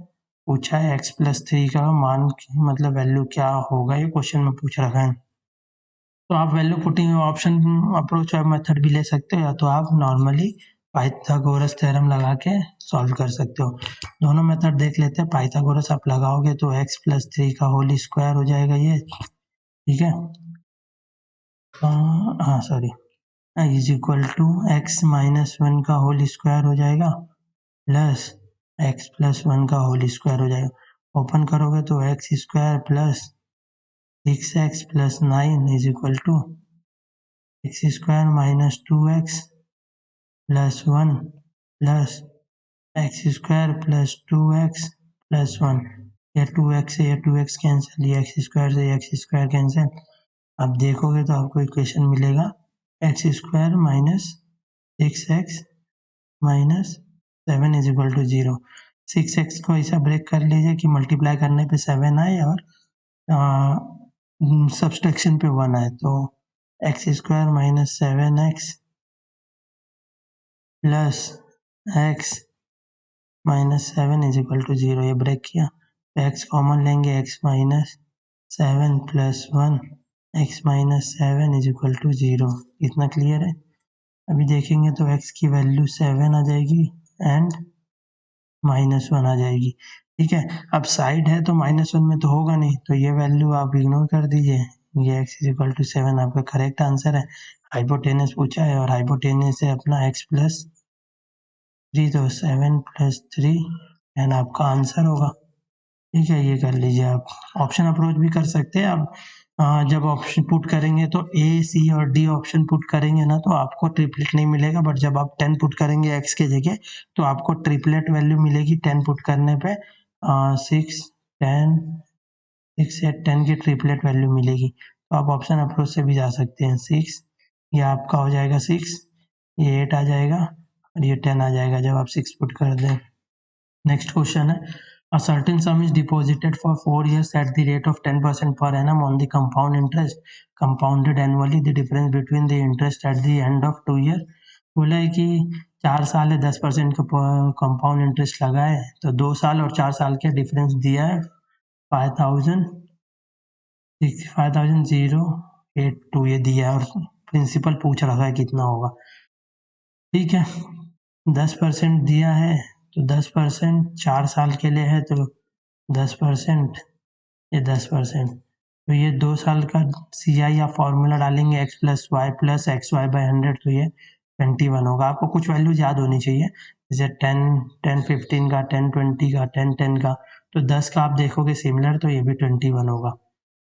पूछा है x प्लस 3 का मान मतलब वैल्यू क्या होगा, ये क्वेश्चन में पूछ रखा है। तो आप value putting option approach method भी ले सकते हो, या तो आप नॉर्मली पाइथागोरस थ्योरम लगा के सॉल्व कर सकते हो। दोनों मेथड देख लेते हैं। पाइथागोरस आप लगाओगे तो x प्लस 3 का होल स्क्वायर हो जाएगा ये, ठीक है। हाँ sorry, is equal to x minus 1 का होल स्क्वायर हो जाएगा प्लस एक्स प्लस 1 का होल स्क्वायर हो जाएगा। ओपन करोगे तो x square plus 6x plus 9 is equal to x square minus 2x plus 1 plus x square plus 2x plus 1। ये 2x से ये 2x कैंसिल, ये एक्स स्क्वायर से एक्स स्क्वायर कैंसिल। अब देखोगे तो आपको इक्वेशन मिलेगा x square minus 6x minus 7 is equal to 0। 6x को ऐसा ब्रेक कर लीजिए कि मल्टीप्लाई करने पे 7 आए और सब्सट्रैक्शन पे 1 आए, तो x square minus 7x plus x minus 7 is equal to 0, ये ब्रेक किया तो x कॉमन लेंगे, x minus 7 plus 1 x minus 7 is equal to 0। इतना क्लियर है। अभी देखेंगे तो x की वैल्यू 7 आ जाएगी एंड माइनस 1 आ जाएगी, ठीक है। अब साइड है तो माइनस 1 में तो होगा नहीं, तो ये वैल्यू आप इग्नोर कर दीजिए। ये x इज इक्वल टू 7 आपका करेक्ट आंसर है। हाइपोटेनस पूछा है और हाइपोटेनस है अपना x प्लस 3, तो 7 प्लस 3 एंड आपका आंसर होगा, ठीक है। ये कर लीजिए आप। ऑप्शन अप्रोच भी कर सकते हैं आप। जब ऑप्शन पुट करेंगे तो ए सी और डी ऑप्शन पुट करेंगे ना तो आपको ट्रिपलेट नहीं मिलेगा, बट जब आप 10 पुट करेंगे एक्स के जगह तो आपको ट्रिपलेट वैल्यू मिलेगी 10 पुट करने पे। 6 10 6 या 10 की ट्रिपलेट वैल्यू मिलेगी। तो आप ऑप्शन अप्रोच से भी जा सकते हैं। 6 ये आपका हो जाएगा 6, ये 8 आ जाएगा और ये 10 आ जाएगा जब आप 6 पुट कर दें। नेक्स्ट क्वेश्चन है, a certain sum is deposited for 4 years at the rate of 10% per annum on the compound interest compounded annually. The difference between the interest at the end of 2 year, बोला है कि 4 साल है 10% का compound interest लगा है, तो 2 साल और 4 साल का डिफरेंस दिया है 5000 5000 8082 ये दिया है और प्रिंसिपल पूछ रखा है कितना होगा। ठीक है, 10% दिया है तो 10% 4 साल के लिए है तो 10%, ये 10%, तो ये 2 साल का CI या फॉर्मूला डालेंगे x plus y plus x y by 100, तो ये 21 होगा। आपको कुछ वैल्यूज याद होनी चाहिए, जैसे 10 10 15 का, 10 20 का, 10 10 का, तो 10 का आप देखोगे सिमिलर तो ये भी 21 होगा।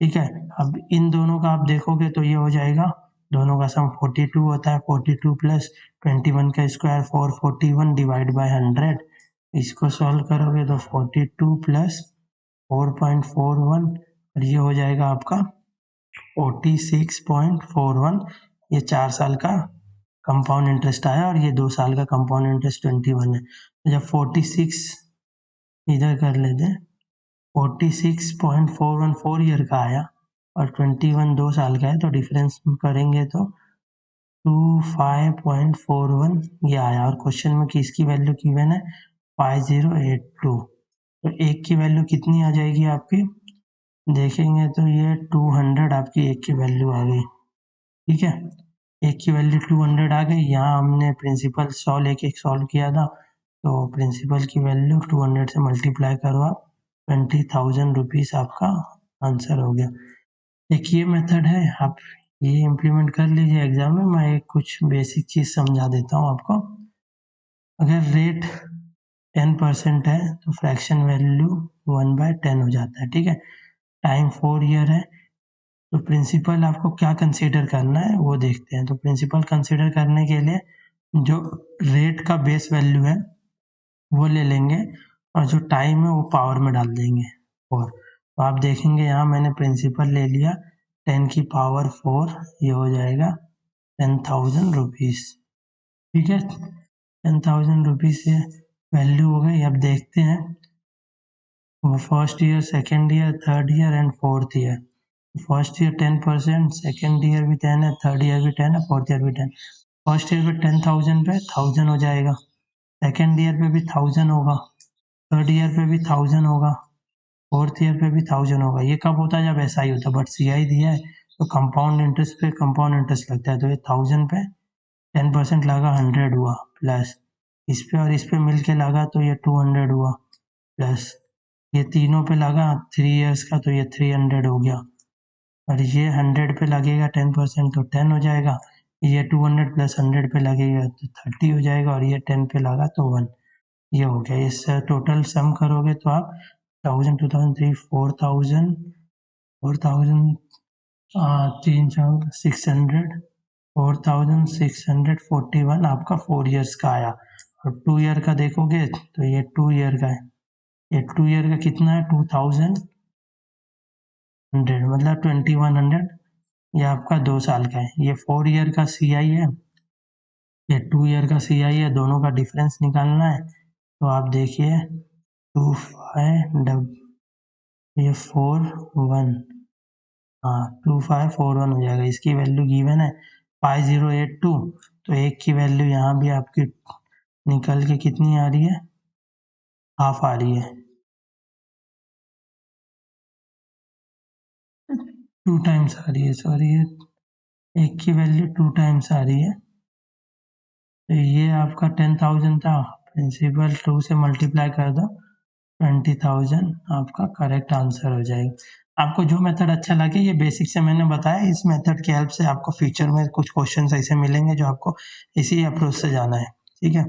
ठीक है, अब इन दोनों का आप देखोगे तो ये हो जाएगा, दोनों का सम 42 होता है, 42 प्लस 21 का स्क्वायर 441 डिवाइड बाय 100, इसको सॉल्व करोगे तो 42 प्लस 4.41 और ये हो जाएगा आपका 46.41। ये 4 साल का कंपाउंड इंटरेस्ट आया और ये 2 साल का कंपाउंड इंटरेस्ट 21 है। तो जब 46 इधर कर लेते हैं, 46.41 4 ईयर का आया और 21 2 साल का है, तो डिफरेंस करेंगे तो 25.41 ये आया। और क्वेश्चन में किसकी वैल्यू गिवन है, 5082, तो एक की वैल्यू कितनी आ जाएगी आपकी, देखेंगे तो ये 200 आपकी एक की वैल्यू आ गई। ठीक है, एक की वैल्यू 200 आ गई। यहाँ हमने प्रिंसिपल सॉल्व एक एक सॉल्व किया था, तो प्रिंसिपल की वैल्यू 200 से मल्टीप्लाई करो आप, 20,000 रुपीज़ आपका आंसर हो गया। एक ये मेथड है, आप ये इम्प्लीमेंट कर लीजिए एग्जाम में। मैं एक कुछ बेसिक चीज़ समझा देता हूँ आपको। अगर रेट 10% है तो फ्रैक्शन वैल्यू 1/10 हो जाता है। ठीक है, टाइम 4 ईयर है, तो प्रिंसिपल आपको क्या कंसीडर करना है वो देखते हैं। तो प्रिंसिपल कंसीडर करने के लिए जो रेट का बेस वैल्यू है वो ले लेंगे और जो टाइम है वो पावर में डाल देंगे 4। तो आप देखेंगे यहाँ मैंने प्रिंसिपल ले लिया 10 की पावर 4, ये हो जाएगा 10,000 रुपीज़। ठीक है, 10,000 रुपीज़ से वैल्यू हो गई। अब देखते हैं वो first year, second year, third year and fourth year. First year 10%, second year भी 10 है, थर्ड ईयर भी 10 है, फोर्थ ईयर भी 10। फर्स्ट ईयर पे 10,000 पे 1000 हो जाएगा, सेकेंड ईयर पे भी 1000 होगा, थर्ड ईयर पे भी 1000 होगा, फोर्थ ईयर पे भी 1000 होगा। ये कब होता है, जब ऐसा ही होता है, बट CI दिया है तो कंपाउंड इंटरेस्ट पे कंपाउंड इंटरेस्ट लगता है, तो ये 1000 पे 10% लगा 100 हुआ, प्लस इस पे और इस पे मिल के लगा तो ये 200 हुआ, प्लस ये तीनों पे लगा 3 इयर्स का तो ये 300 हो गया, और ये 100 पे लगेगा 10% तो 10 हो जाएगा, ये 200 प्लस 100 पे लगेगा तो 30 हो जाएगा, और ये 10 पे लगा तो 1, ये हो गया। इस टोटल सम करोगे तो आप 1000 2000 3 4000 4000 600 4641 आपका 4 इयर्स का आया। और 2 ईयर का देखोगे तो ये 2 ईयर का है, ये 2 ईयर का कितना है 2100, मतलब 2100, ये आपका 2 साल का है। ये 4 ईयर का CI है, ये 2 ईयर का CI है, दोनों का डिफरेंस निकालना है। तो आप देखिए 25 ये 41, हाँ 2541 हो जाएगा। इसकी वैल्यू गिवन है 5082, तो एक की वैल्यू यहाँ भी आपकी निकल के कितनी आ रही है, हाफ आ रही है, 2 टाइम्स आ रही है, सॉरी ये एक की वैल्यू 2 टाइम्स आ रही है। तो ये आपका 10,000 था, प्रिंसिपल 2 से मल्टीप्लाई कर दो 20,000 आपका करेक्ट आंसर हो जाएगा। आपको जो मेथड अच्छा लगे, ये बेसिक से मैंने बताया, इस मेथड की हेल्प से आपको फ्यूचर में कुछ क्वेश्चन ऐसे मिलेंगे जो आपको इसी अप्रोच से जाना है। ठीक है,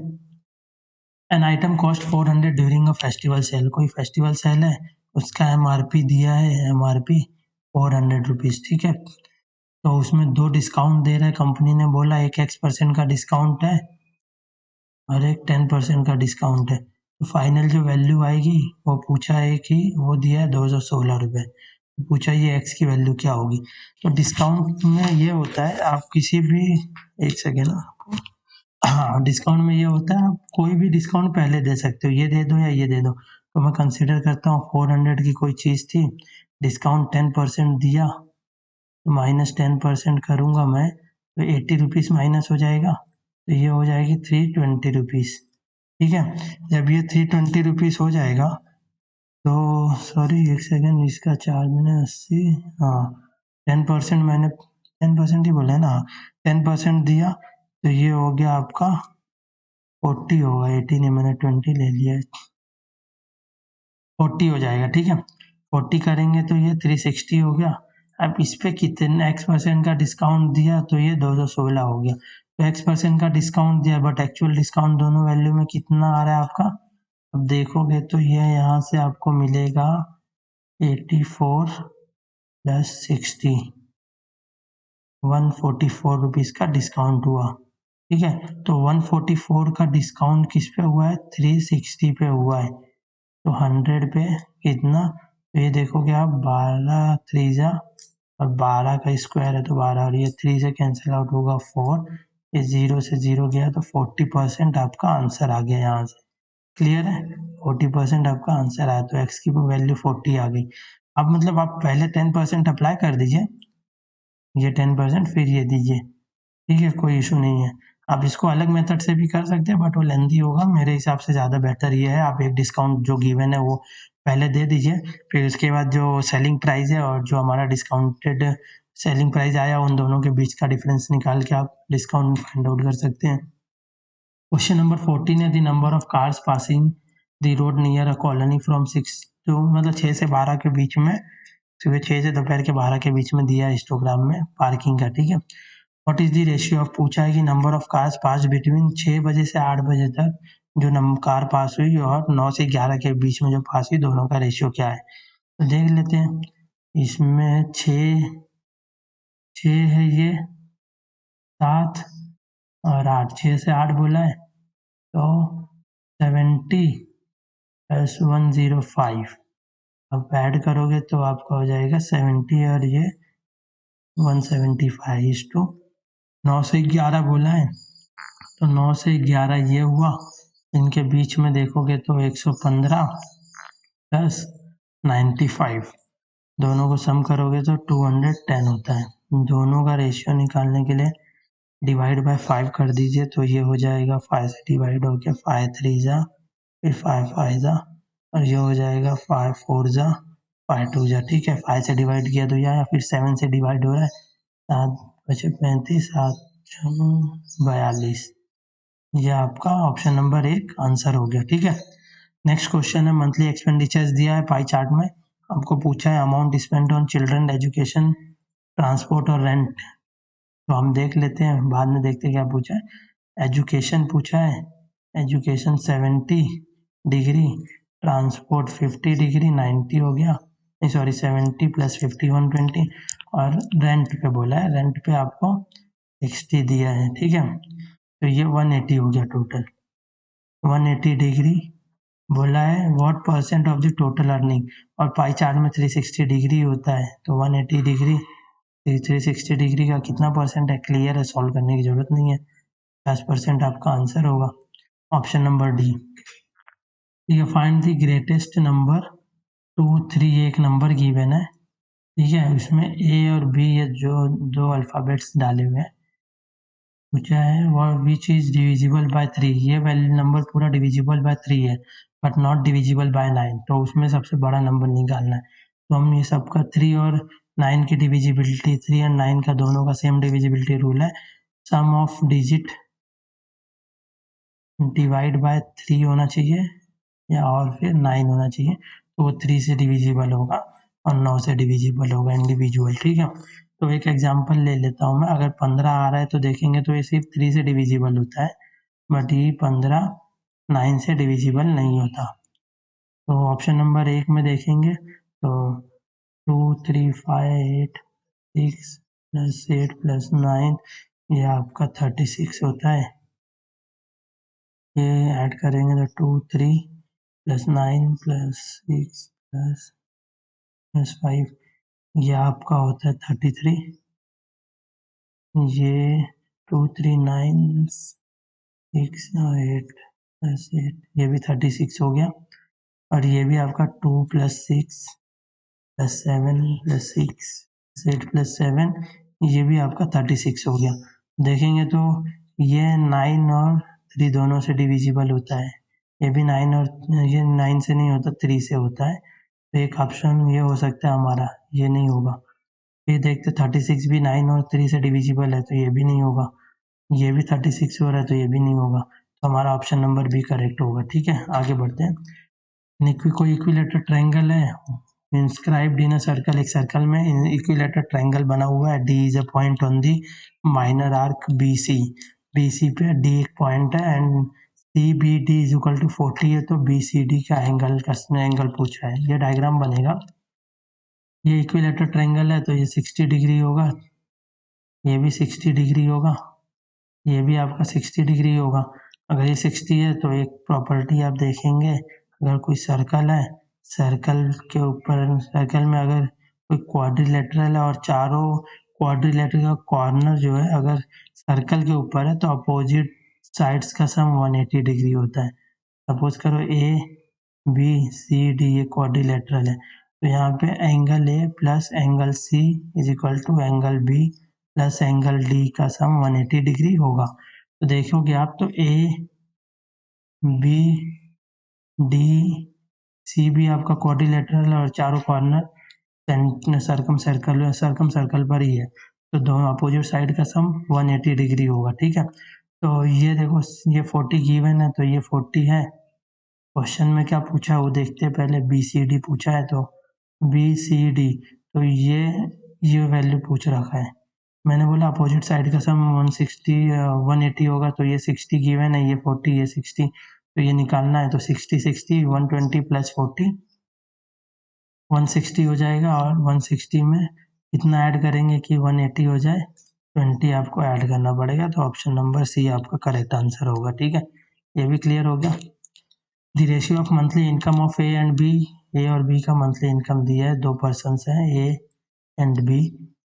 an item cost 400 during a festival sale, कोई फेस्टिवल सेल है, उसका MRP दिया है, MRP 400 रुपीज़। ठीक है, तो उसमें 2 डिस्काउंट दे रहा है, कंपनी ने बोला एक X% का डिस्काउंट है और एक 10% का डिस्काउंट है। तो फाइनल जो वैल्यू आएगी वो पूछा है कि वो दिया है 216 रुपये, पूछा ये X की वैल्यू क्या होगी। तो डिस्काउंट में ये होता है, आप किसी भी, एक सेकेंड, हाँ डिस्काउंट में ये होता है आप कोई भी डिस्काउंट पहले दे सकते हो, ये दे दो या ये दे दो। तो मैं कंसिडर करता हूँ 400 की कोई चीज़ थी, डिस्काउंट 10% दिया, तो -10% करूँगा मैं तो 80 रुपीज़ माइनस हो जाएगा, तो ये हो जाएगी 320 रुपीज़। ठीक है, जब ये 320 रुपीज़ हो जाएगा तो सॉरी एक सेकेंड, इसका चार्ज मैंने 80, हाँ 10% मैंने 10% ही बोला है ना, 10% दिया तो ये हो गया आपका 40 होगा, 80 नहीं मैंने 20 ले लिया, 40 हो जाएगा, ठीक है। 40 करेंगे तो ये 360 हो गया। अब इस पे कितने x% का डिस्काउंट दिया तो ये 216 हो गया। तो x% का डिस्काउंट दिया बट एक्चुअल डिस्काउंट दोनों वैल्यू में कितना आ रहा है आपका, अब देखोगे तो ये यहाँ से आपको मिलेगा 84 प्लस 60, 144 रुपीज़ का डिस्काउंट हुआ, ठीक है। तो 144 का डिस्काउंट किस पे हुआ है, 360 पे हुआ है। तो 100 पे कितना, तो ये देखोगे आप 12 3 जा और 12 का स्क्वायर है तो 12 और ये 3 से कैंसिल आउट होगा 4, ये 0 से 0 गया तो 40% आपका आंसर आ गया यहाँ से। क्लियर है, 40% आपका आंसर आया तो x की वैल्यू 40 आ गई। अब मतलब आप पहले 10% अप्लाई कर दीजिए, ये 10% फिर ये दीजिए, ठीक है, कोई इशू नहीं है। आप इसको अलग मेथड से भी कर सकते हैं बट वो लेंदी होगा, मेरे हिसाब से ज़्यादा बेटर ये है, आप एक डिस्काउंट जो गिवन है वो पहले दे दीजिए, फिर उसके बाद जो सेलिंग प्राइस है और जो हमारा डिस्काउंटेड सेलिंग प्राइस आया उन दोनों के बीच का डिफरेंस निकाल के आप डिस्काउंट फाइंड आउट कर सकते हैं। क्वेश्चन नंबर 14 है, the number of cars passing the road near a colony from 6 to, मतलब 6 से 12 के बीच में, सुबह 6 से दोपहर के 12 के बीच में दिया है हिस्टोग्राम में पार्किंग का, ठीक है। What is the ratio of, पूछा है कि number of cars pass between 6 बजे से 8 बजे तक जो कार पास हुई और 9 से 11 के बीच में जो पास हुई, दोनों का रेशियो क्या है। तो देख लेते हैं, इसमें 6 है, ये 7 और 8, 6 से 8 बोला है तो 70 प्लस 105, अब ऐड करोगे तो आपका हो जाएगा 70 और ये 175 इज टू 9 से 11 बोला है तो 9 से 11 ये हुआ, इनके बीच में देखोगे तो 115 प्लस 95, दोनों को सम करोगे तो 210 होता है। दोनों का रेशियो निकालने के लिए डिवाइड बाय 5 कर दीजिए तो ये हो जाएगा, 5 से डिवाइड हो गया, 5 3 जा, फिर 5 5 जा और ये हो जाएगा 5 4 जा, 5 2 जा, ठीक है। 5 से डिवाइड किया तो ये आया, फिर 7 से डिवाइड हो रहा है, 7 बचे 35, 7 42, ये आपका ऑप्शन नंबर 1 आंसर हो गया, ठीक है। नेक्स्ट क्वेश्चन है, मंथली एक्सपेंडिचर्स दिया है पाई चार्ट में, आपको पूछा है amount spent on children education, transport और रेंट, तो हम देख लेते हैं, बाद में देखते हैं क्या पूछा है। एजुकेशन पूछा है, एजुकेशन 70 डिग्री, ट्रांसपोर्ट 50 डिग्री, 90 हो गया, नहीं सॉरी 70 प्लस 50 120, और रेंट पे बोला है, रेंट पे आपको 60 दिया है, ठीक है। तो ये 180 हो गया टोटल, 180 डिग्री बोला है, what percent of the total earning, और पाई चार्ट में 360 डिग्री होता है तो 180 डिग्री 360 डिग्री का कितना परसेंट है, क्लियर है, सॉल्व करने की जरूरत नहीं है, 10% आपका आंसर होगा, ऑप्शन नंबर डी। ठीक है, फाइंड द ग्रेटेस्ट नंबर 2 3, एक नंबर गिवन है, ठीक है, इसमें ए और बी ये जो दो अल्फ़ाबेट्स डाले हुए हैं, पूछा है वह विच इज डिविजिबल बाय 3, ये वैल्यू नंबर पूरा डिविजिबल बाय 3 है बट नॉट डिविजिबल बाय 9, तो उसमें सबसे बड़ा नंबर निकालना है। तो हम ये सबका 3 और 9 की डिविजिबिलिटी, 3 और 9 का दोनों का सेम डिविजिबिलिटी रूल है, सम ऑफ डिजिट डिवाइड बाय 3 होना चाहिए या और फिर 9 होना चाहिए, तो वो 3 से डिविजिबल होगा और 9 से डिविजिबल होगा इंडिविजुअल, ठीक है। तो एक एग्जांपल ले लेता हूँ मैं, अगर 15 आ रहा है तो देखेंगे तो ये सिर्फ 3 से डिविजिबल होता है बट ये 15 9 से डिविजिबल नहीं होता। तो ऑप्शन नंबर 1 में देखेंगे तो 2 3 5 8 6 प्लस 8 प्लस 9, ये आपका 36 होता है, ये ऐड करेंगे तो 2 3 प्लस 9 प्लस 6 प्लस 5, ये आपका होता है 33, ये 2 3 9 6 8 प्लस 8, ये भी 36 हो गया, और ये भी आपका 2 प्लस 6 प्लस 7 प्लस 6 8 प्लस 7, ये भी आपका 36 हो गया। देखेंगे तो ये 9 और 3 दोनों से डिविजिबल होता है, ये भी 9 और ये 9 से नहीं होता, 3 से होता है, तो एक ऑप्शन ये हो सकता है हमारा, ये नहीं होगा। ये देखते 36 भी 9 और 3 से डिविजिबल है तो ये भी नहीं होगा, ये भी 36 हो रहा है तो ये भी नहीं होगा, तो हमारा ऑप्शन नंबर बी करेक्ट होगा। ठीक है, आगे बढ़ते हैं। कोई इक्विलेटरल ट्रायंगल है, इंस्क्राइब्ड इन अ सर्कल, एक सर्कल में इक्विलेटरल ट्रायंगल बना हुआ है, D is a point on the minor arc B C पे डी एक पॉइंट है and C B D is equal to 40 है, तो बी सी डी का एंगल पूछा है। ये डायग्राम बनेगा, ये इक्विलेटरल ट्रायंगल है तो ये 60 डिग्री होगा, ये भी 60 डिग्री होगा, ये भी आपका 60 डिग्री होगा। अगर ये 60 है तो एक प्रॉपर्टी आप देखेंगे, अगर कोई सर्कल है, सर्कल के ऊपर सर्कल में अगर कोई क्वाड्रिलेटरल है और चारों क्वाड्रिलेटरल का कॉर्नर जो है अगर सर्कल के ऊपर है तो अपोजिट साइड्स का सम 180 डिग्री होता है। सपोज करो ए बी सी डी ये क्वाड्रिलेटरल है, तो यहाँ पे angle A plus angle C is equal to angle B plus angle D का सम 180 डिग्री होगा। तो देखोगे आप तो ए बी डी सी भी आपका क्वाड्रिलेटरल है और चारों कॉर्नर सर्कम सर्कल पर ही है, तो दोनों अपोजिट साइड का सम 180 डिग्री होगा। ठीक है, तो ये देखो ये 40 गिवन है तो ये 40 है। क्वेश्चन में क्या पूछा है वो देखते हैं पहले, बी सी डी पूछा है तो बी सी डी, तो ये वैल्यू पूछ रखा है। मैंने बोला अपोजिट साइड का सम 180 होगा, तो ये 60 गिवन है, ये 40 ये 60, तो ये निकालना है तो 60 60 120 प्लस 40 160 हो जाएगा, और 160 में इतना ऐड करेंगे कि 180 हो जाए, 20 आपको ऐड करना पड़ेगा, तो ऑप्शन नंबर सी आपका करेक्ट आंसर होगा। ठीक है, ये भी क्लियर हो गया। The ratio of monthly income of A and B, A और बी का मंथली इनकम दिया है, 2 पर्सन हैं ए एंड बी,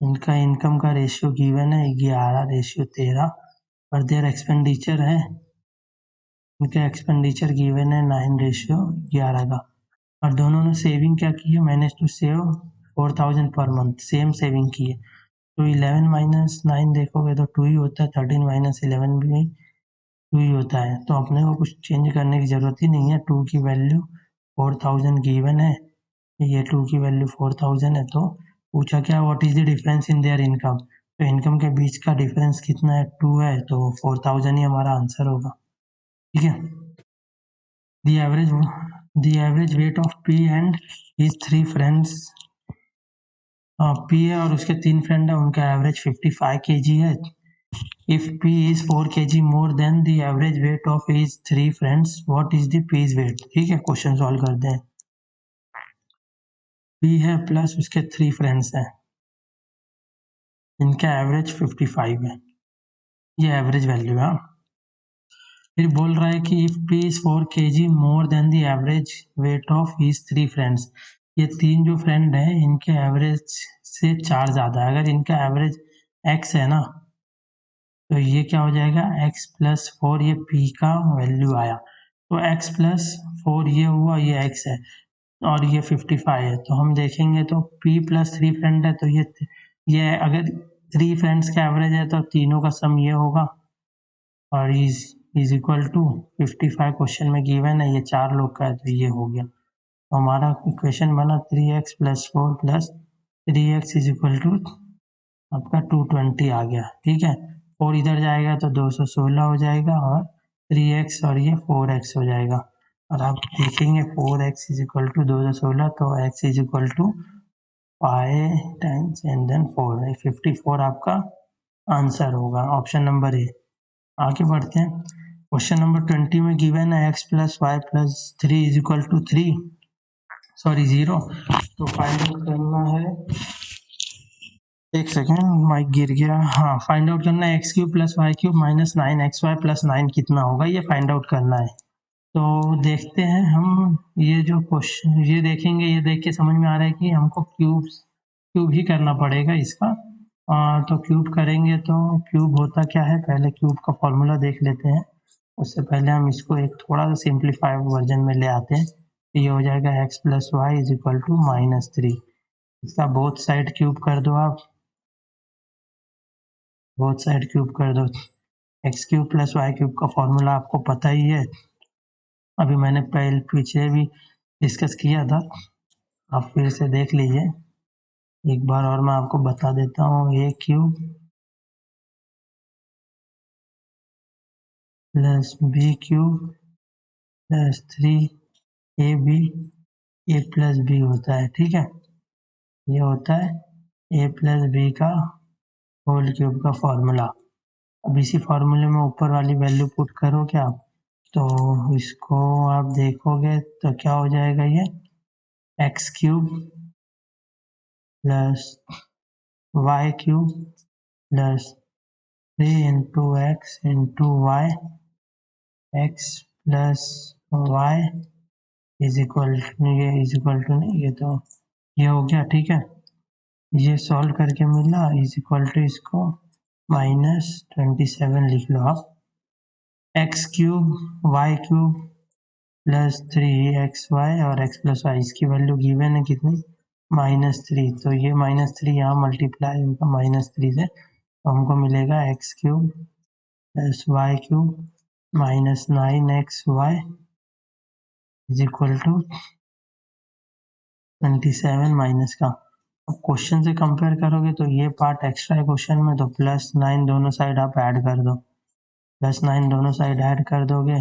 इनका इनकम का रेशियो गिवन है 11:13, और देयर एक्सपेंडिचर है, इनका एक्सपेंडिचर गिवन है 9:11 का, और दोनों ने सेविंग क्या की है, manage to save 4000 per month, same saving की है। तो 11 माइनस 9 देखोगे तो 2 ही होता है, 13 माइनस 11 भी 2 ही होता है, तो अपने को कुछ चेंज करने की ज़रूरत ही नहीं है। 2 की वैल्यू 4000 गिवन है, ये 2 की वैल्यू 4000 है, तो पूछा क्या what is the difference in their income, तो इनकम के बीच का डिफरेंस कितना है, 2 है, तो 4000 ही हमारा आंसर होगा। ठीक है, the average weight of P and his 3 friends, P है और उसके 3 फ्रेंड है, उनका एवरेज 55 kg है। If P is 4 kg more than the average weight of his 3 friends, what is the P's weight? ठीक है, क्वेश्चन सॉल्व करते हैं। P है प्लस उसके 3 फ्रेंड्स हैं, इनका एवरेज 55 है, ये एवरेज वैल्यू है। फिर बोल रहा है कि if P is 4 kg more than the average weight of his 3 friends, ये 3 जो फ्रेंड हैं इनके एवरेज से 4 ज़्यादा है, अगर इनका एवरेज x है ना, तो ये क्या हो जाएगा x प्लस 4, ये p का वैल्यू आया, तो x प्लस 4 ये हुआ, ये x है और ये 55 है, तो हम देखेंगे तो p प्लस 3 फ्रेंड है, तो ये अगर 3 फ्रेंड्स का एवरेज है तो तीनों का सम ये होगा, और इज इक्वल टू 55 क्वेश्चन में गिवन है, ये 4 लोग का है तो ये हो गया, तो हमारा इक्वेशन बना 3x plus 4 plus 3x is equal to आपका 220 आ गया। ठीक है, 4 इधर जाएगा तो 216 हो जाएगा, और 3x और ये 4x हो जाएगा, और आप देखेंगे 4x इज इक्वल टू 216, तो x is equal to 5 times and then 4, 54 आपका आंसर होगा, ऑप्शन नंबर ए। आगे बढ़ते हैं, क्वेश्चन नंबर 20 में गिवन है x plus y plus 3 is equal to 0, तो फाइंड आउट करना है, एक सेकेंड माइक गिर गया, हाँ फाइंड आउट करना है x cube plus y cube minus 9xy plus 9 कितना होगा, ये फाइंड आउट करना है। तो देखते हैं हम, ये जो क्वेश्चन ये देखेंगे, ये देख के समझ में आ रहा है कि हमको क्यूब ही करना पड़ेगा इसका, तो क्यूब करेंगे तो क्यूब होता क्या है, पहले क्यूब का फॉर्मूला देख लेते हैं, उससे पहले हम इसको एक थोड़ा सा सिंप्लीफाइड वर्जन में ले आते हैं, तो ये हो जाएगा x plus y is equal to -3, इसका बोथ साइड क्यूब कर दो आप, बोथ साइड क्यूब कर दो, x cube plus y cube का फॉर्मूला आपको पता ही है, अभी मैंने पहले पीछे भी डिस्कस किया था, आप फिर से देख लीजिए, एक बार और मैं आपको बता देता हूँ, A cube plus B cube plus 3ab A plus B होता है, ठीक है। ये होता है ए प्लस बी का होल क्यूब का फॉर्मूला। अब इसी फॉर्मूले में ऊपर वाली वैल्यू पुट करोगे आप, तो इसको आप देखोगे तो क्या हो जाएगा, ये x cube plus y cube plus 3 × x × y x plus y is equal to नहीं, ये तो ये हो गया, ठीक है। ये सॉल्व करके मिला इज इक्वल टू इसको -27 लिख लो आप। X cube y cube plus 3xy और x प्लस वाई, इसकी वैल्यू गिवन है कितनी, -3। तो ये -3 यहाँ मल्टीप्लाई होगा -3 से, तो हमको मिलेगा x cube plus y cube -9xy is equal to 27 minus का। अब क्वेश्चन से कंपेयर करोगे तो ये पार्ट एक्स्ट्रा है क्वेश्चन में, तो +9 दोनों साइड आप ऐड कर दो, +9 दोनों साइड ऐड कर दोगे,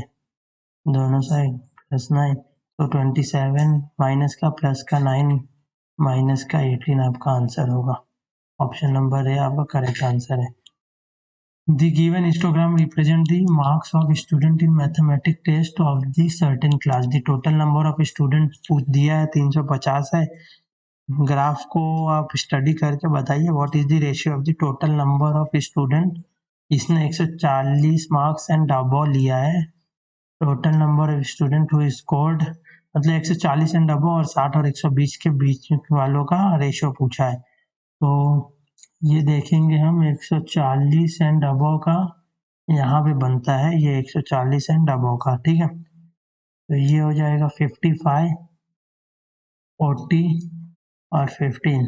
दोनों साइड +9, तो 27 माइनस का प्लस का 9 माइनस का 18 आपका आंसर होगा। ऑप्शन नंबर ए आपका करेक्ट आंसर है। The given histogram represent the marks of student in mathematics test of the certain class. The total number of student पूछ दिया है 350 है। ग्राफ को आप स्टडी करके बताइए what is the ratio of the total number of student. इसने 140 marks and above लिया है। Total number of student who scored मतलब 140 एंड अबव और 60 और 120 के बीच वालों का रेशियो पूछा है। तो ये देखेंगे हम 140 एंड अबव का यहाँ पे बनता है, ये 140 एंड अबव का, ठीक है। तो ये हो जाएगा 55, 40 और 15।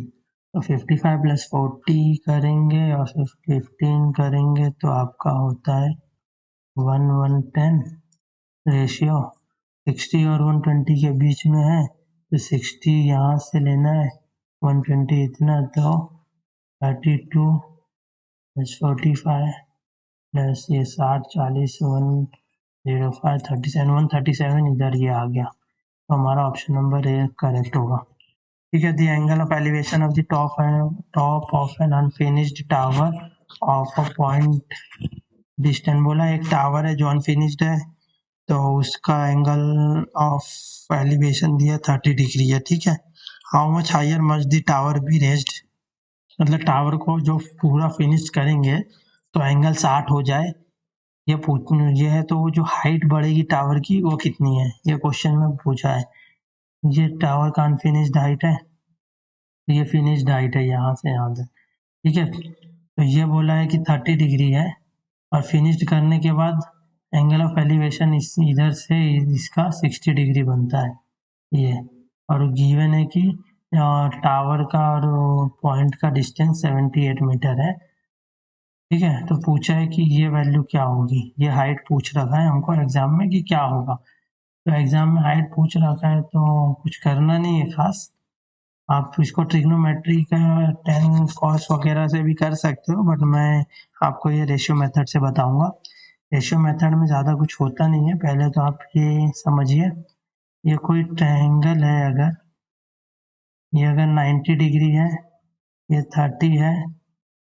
तो 55 + 40 करेंगे और फिर 15 करेंगे तो आपका होता है 1:110 रेशियो। 60 और 120 के बीच में है, तो 60 यहाँ से लेना है, 120 इतना, तो 32 + 45 प्लस ये 60 40 105 37 137 इधर ये आ गया। तो हमारा ऑप्शन नंबर ए करेक्ट होगा, ठीक है। The angle of elevation of the top of an unfinished tower of a point distance. बोला एक टावर है जो अनफिनिश्ड है, तो उसका एंगल ऑफ एलिवेशन दिया 30 डिग्री है, ठीक है। How much higher must the tower be raised, मतलब टावर को जो पूरा फिनिश करेंगे तो एंगल 60 हो जाए, ये है। तो वो जो हाइट बढ़ेगी टावर की वो कितनी है, ये क्वेश्चन में पूछा है। ये टावर का अनफिनिश्ड हाइट है, ये फिनिश्ड हाइट है यहाँ से यहाँ तक, ठीक है। तो ये बोला है कि 30 डिग्री है और फिनिश्ड करने के बाद एंगल ऑफ एलिवेशन इधर से इसका 60 डिग्री बनता है ये, और गिवन है कि टावर का और पॉइंट का डिस्टेंस 78 मीटर है, ठीक है। तो पूछा है कि ये वैल्यू क्या होगी, ये हाइट पूछ रखा है हमको एग्जाम में कि क्या होगा। तो एग्जाम में हाइट पूछ रखा है तो कुछ करना नहीं है खास, आप इसको ट्रिग्नोमेट्री का tan cos वगैरह से भी कर सकते हो, बट मैं आपको ये रेशियो मेथड से बताऊंगा। रेशियो मेथड में ज़्यादा कुछ होता नहीं है। पहले तो आप ये समझिए, ये कोई ट्रायंगल है, अगर 90 डिग्री है, ये 30 है,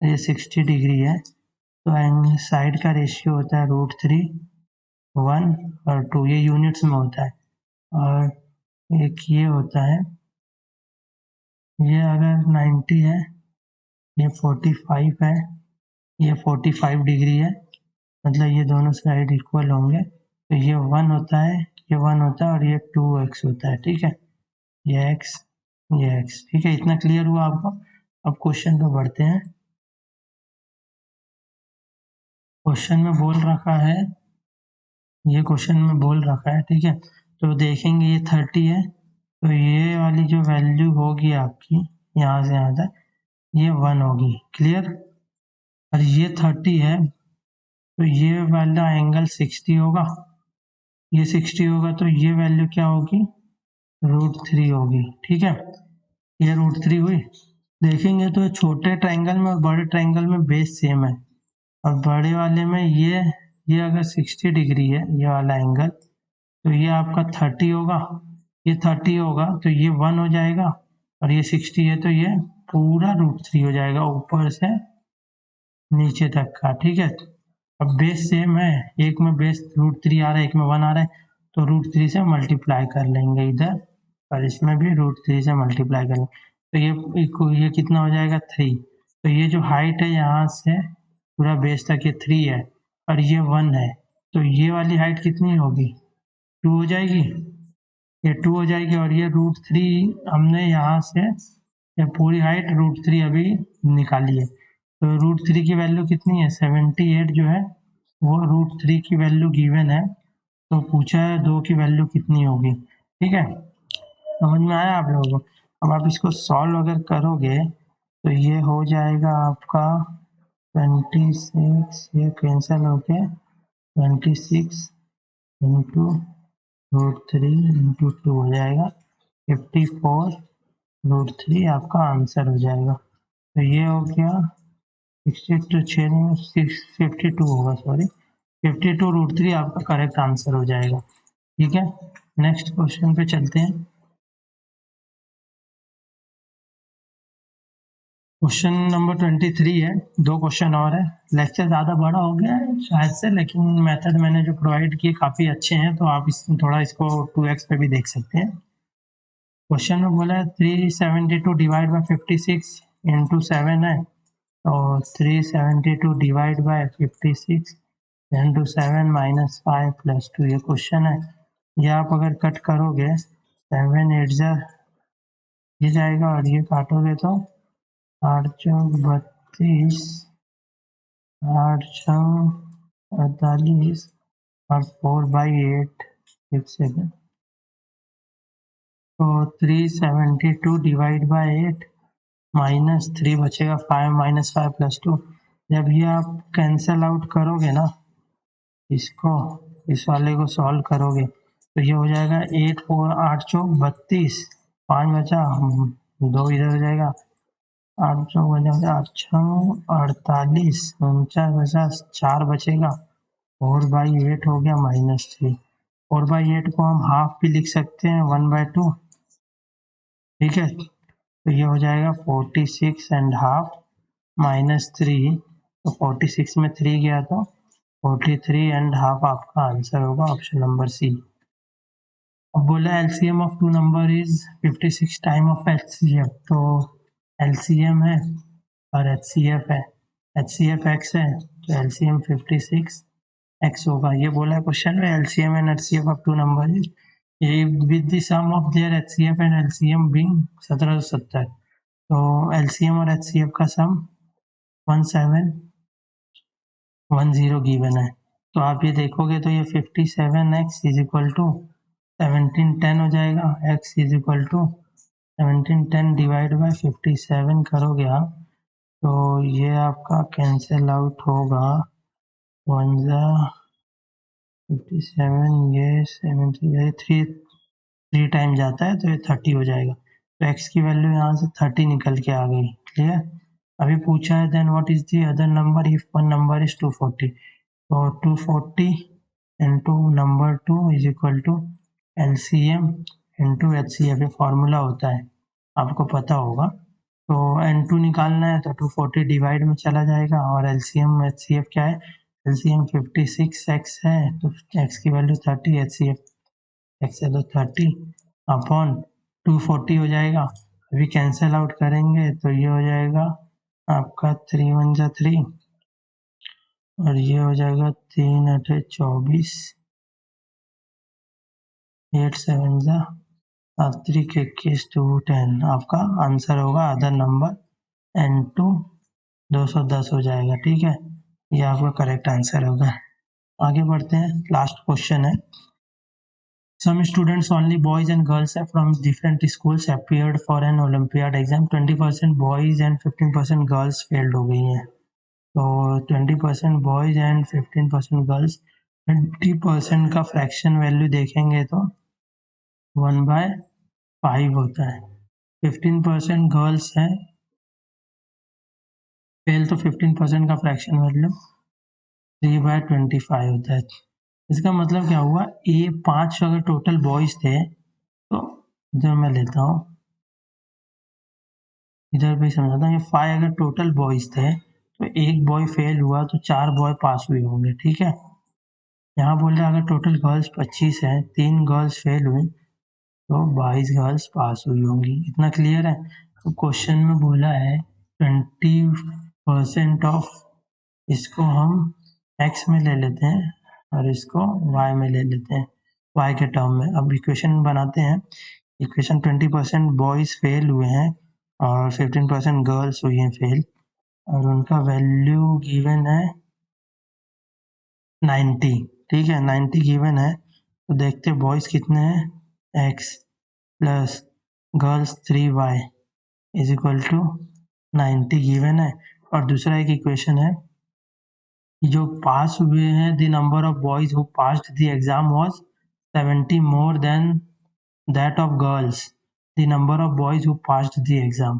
ये 60 डिग्री है, तो साइड का रेशियो होता है √3, 1 और 2, ये यूनिट्स में होता है। और एक ये होता है, ये अगर 90 है, ये 45 है, ये 45 डिग्री है, मतलब ये दोनों साइड इक्वल होंगे, तो ये 1 होता है, ये 1 होता है और ये 2x होता है, ठीक है। ये x, ये x, ठीक है। इतना क्लियर हुआ आपको। अब क्वेश्चन पे बढ़ते हैं। क्वेश्चन में बोल रखा है, ये क्वेश्चन में बोल रखा है, ठीक है। तो देखेंगे ये 30 है, तो ये वाली जो वैल्यू होगी आपकी यहाँ से यहाँ तक, ये 1 होगी, क्लियर। और ये 30 है, तो ये वाला एंगल 60 होगा, ये 60 होगा, तो ये वैल्यू क्या होगी, √3 होगी, ठीक है। ये √3 हुई। देखेंगे तो छोटे ट्रायंगल में और बड़े ट्रायंगल में बेस सेम है, और बड़े वाले में ये अगर 60 डिग्री है ये वाला एंगल, तो ये आपका 30 होगा, ये 30 होगा तो ये 1 हो जाएगा, और ये 60 है तो ये पूरा √3 हो जाएगा ऊपर से नीचे तक का। ठीक है, अब बेस सेम है, एक में बेस √3 आ रहा है, एक में 1 आ रहा है, तो √3 से मल्टीप्लाई कर लेंगे इधर, और इसमें भी √3 से मल्टीप्लाई कर लेंगे, तो ये कितना हो जाएगा 3। तो ये जो हाइट है यहाँ से पूरा बेस तक ये 3 है, और ये 1 है, तो ये वाली हाइट कितनी होगी 2 हो जाएगी, ये 2 हो जाएगी, और ये √3 हमने यहाँ से ये पूरी हाइट √3 अभी निकाली है, तो √3 की वैल्यू कितनी है 78 जो है वो √3 की वैल्यू गिवन है, तो पूछा है 2 की वैल्यू कितनी होगी। ठीक है, समझ में आया आप लोगों को। अब आप इसको सॉल्व अगर करोगे तो ये हो जाएगा आपका 26, ये कैंसिल होके 26 इंटू √3 इंटू 2 हो जाएगा 54 √3 आपका आंसर हो जाएगा। तो ये हो गया 52 होगा, सॉरी 52 √3 आपका करेक्ट आंसर हो जाएगा। ठीक है, नेक्स्ट क्वेश्चन पे चलते हैं। क्वेश्चन नंबर 23 है, 2 क्वेश्चन और है। लेक्चर ज़्यादा बड़ा हो गया है शायद से, लेकिन मेथड मैंने जो प्रोवाइड किए काफ़ी अच्छे हैं, तो आप इसमें थोड़ा इसको 2x पे भी देख सकते हैं। क्वेश्चन में बोला है 372 डिवाइड बाय 56 इंटू 7 है, तो 372 divide by 56 into 7 minus 5 plus 2 ये क्वेश्चन है। ये आप अगर कट करोगे 7 8 जा ये जाएगा, और ये काटोगे तो 8 चौक 32, 8 छः 48, और 4/8 एक सेकेंड, तो 372 डिवाइड बाय 8 माइनस 3 बचेगा 5 माइनस 5 प्लस 2। जब ये आप कैंसल आउट करोगे ना इसको, इस वाले को सॉल्व करोगे तो ये हो जाएगा 8 4 8 चौक 32, 5 बचा 2 इधर हो जाएगा, 8 चौक बचा 8 छः 48, 49 बचा 4 बचेगा, 4/8 हो गया -3। 4/8 को हम हाफ भी लिख सकते हैं 1/2। ठीक है, तो ये हो जाएगा 46 एंड हाफ -3, तो 46 में 3 गया तो 43 एंड हाफ आपका आंसर होगा, ऑप्शन नंबर सी। अब बोला LCM of two number is 56 time of HCF, तो एलसीएम है और एचसीएफ है, एचसीएफ एक्स है तो एलसीएम 56 एक्स होगा। ये बोला है क्वेश्चन में LCM and HCF of two number is with the sum of their HCF and LCM being 1770, तो एलसीएम और एचसीएफ का सम 1710 गिवन है। तो आप ये देखोगे तो ये 57x इज इक्वल टू 1710 हो जाएगा, x is equal to 1710 divide by 57 करोगे आप तो ये आपका कैंसिल आउट होगा, 1 जा 57, ये 73 3 टाइम जाता है तो ये 30 हो जाएगा, तो x की वैल्यू यहाँ से 30 निकल के आ गई। क्लियर, अभी पूछा है then what is the other number if one number is 240, तो 240 into number 2 is equal to LCM into HCF, ये फॉर्मूला होता है आपको पता होगा। तो n2 निकालना है तो 240 डिवाइड में चला जाएगा, और एलसीएम एचसीएफ क्या है, एलसीएम 56x है तो x की वैल्यू 30, एचसीएफ x है तो 30 अपॉन 240 हो जाएगा। अभी कैंसिल आउट करेंगे तो ये हो जाएगा आपका 3 1 जा 3, और ये हो जाएगा 3 8 24, 8 7 जा 3 21 2 10, आपका आंसर होगा अदर नंबर n2 210 हो जाएगा। ठीक है, ये आपका करेक्ट आंसर होगा। आगे बढ़ते हैं, लास्ट क्वेश्चन है। Some students, only boys and girls from different schools appeared for an Olympiad exam. 20% boys and 15% girls failed हो गई हैं, तो 20% बॉयज एंड 15% गर्ल्स। 20% का फ्रैक्शन वैल्यू देखेंगे तो 1/5 होता है। 15% गर्ल्स हैं फेल तो 15% का फ्रैक्शन वैल्यू 3/25 होता है। इसका मतलब क्या हुआ, ए 5 अगर टोटल बॉयज थे तो इधर मैं लेता हूँ, इधर भी समझाता हूँ। 5 अगर टोटल बॉयज थे तो एक बॉय फेल हुआ तो 4 बॉय पास हुए होंगे, ठीक है। यहाँ बोल रहे अगर टोटल गर्ल्स 25 है, 3 गर्ल्स फेल हुई तो 22 गर्ल्स पास हुई होंगी। इतना क्लियर है। तो क्वेश्चन में बोला है 20% ऑफ, इसको हम x में ले लेते हैं और इसको y में ले लेते हैं, y के टर्म में। अब इक्वेशन बनाते हैं। इक्वेशन 20% बॉयज फेल हुए हैं और 15% गर्ल्स हुई हैं फेल, और उनका वैल्यू गिवन है 90, ठीक है। 90 गिवन है तो देखते बॉयज कितने हैं, x plus girls 3y is equal to 90 given है। और दूसरा एक इक्वेशन है, जो पास हुए हैं, the number of boys who passed the exam was 70 more than that of girls, the number of boys who passed the exam.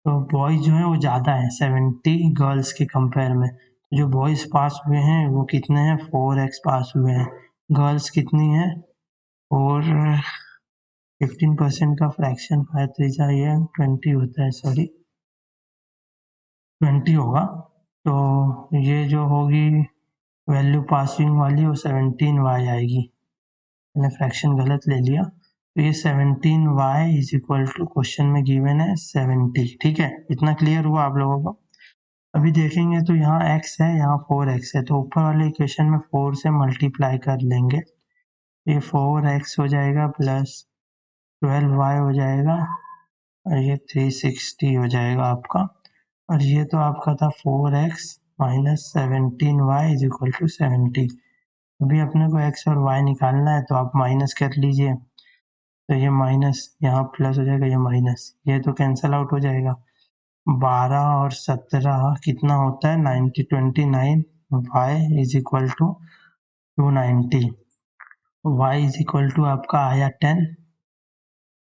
तो boys जो है वो ज़्यादा है 70 गर्ल्स के कंपेयर में। जो बॉयज पास हुए हैं वो कितने हैं, 4x पास हुए हैं। गर्ल्स कितनी है, और 15% का फ्रैक्शन 5 3 ये 20 होता है, सॉरी 20 होगा। तो ये जो होगी वैल्यू पासिंग वाली वो 17y आएगी। मैंने फ्रैक्शन गलत ले लिया, तो ये 17y is equal to question में गिवन है 70, ठीक है। इतना क्लियर हुआ आप लोगों को। अभी देखेंगे तो यहाँ x है, यहाँ 4x है, तो ऊपर वाले इक्वेशन में 4 से मल्टीप्लाई कर लेंगे। ये 4x हो जाएगा प्लस 12y हो जाएगा, और ये 360 हो जाएगा आपका। और ये तो आपका था 4x minus 17y is equal to 70। अभी अपने को x और y निकालना है तो आप माइनस कर लीजिए। तो ये माइनस यहाँ प्लस हो जाएगा, ये माइनस, ये तो कैंसल आउट हो जाएगा। 12 और 17 कितना होता है, 90, 29। y is equal to 290। y is equal to आपका आया 10,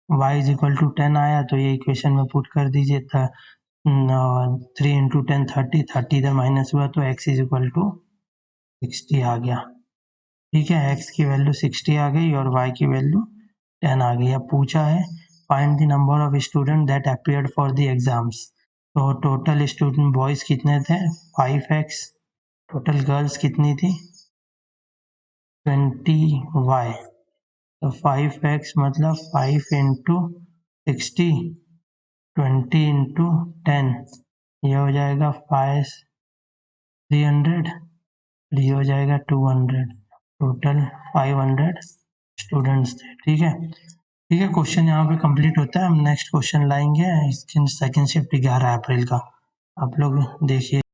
y इज इक्वल टू 10 आया तो ये इक्वेशन में पुट कर दीजिए। 3 इंटू 10 30, 30 इधर माइनस हुआ तो x इज इक्वल टू 60 आ गया, ठीक है। x की वैल्यू 60 आ गई और y की वैल्यू 10 आ गई। अब पूछा है find the number of student that appeared for the exams. तो टोटल स्टूडेंट बॉयज कितने थे, 5x, टोटल गर्ल्स कितनी थी 20y। तो 5x मतलब 5 इंटू 60, 20 इंटू 10, ये हो जाएगा 300, ये हो जाएगा 200। टोटल 500 स्टूडेंट्स थे, ठीक है। ठीक है, क्वेश्चन यहाँ पे कंप्लीट होता है। हम नेक्स्ट क्वेश्चन लाएंगे इसकी सेकंड शिफ्ट 11 अप्रैल का, आप लोग देखिए।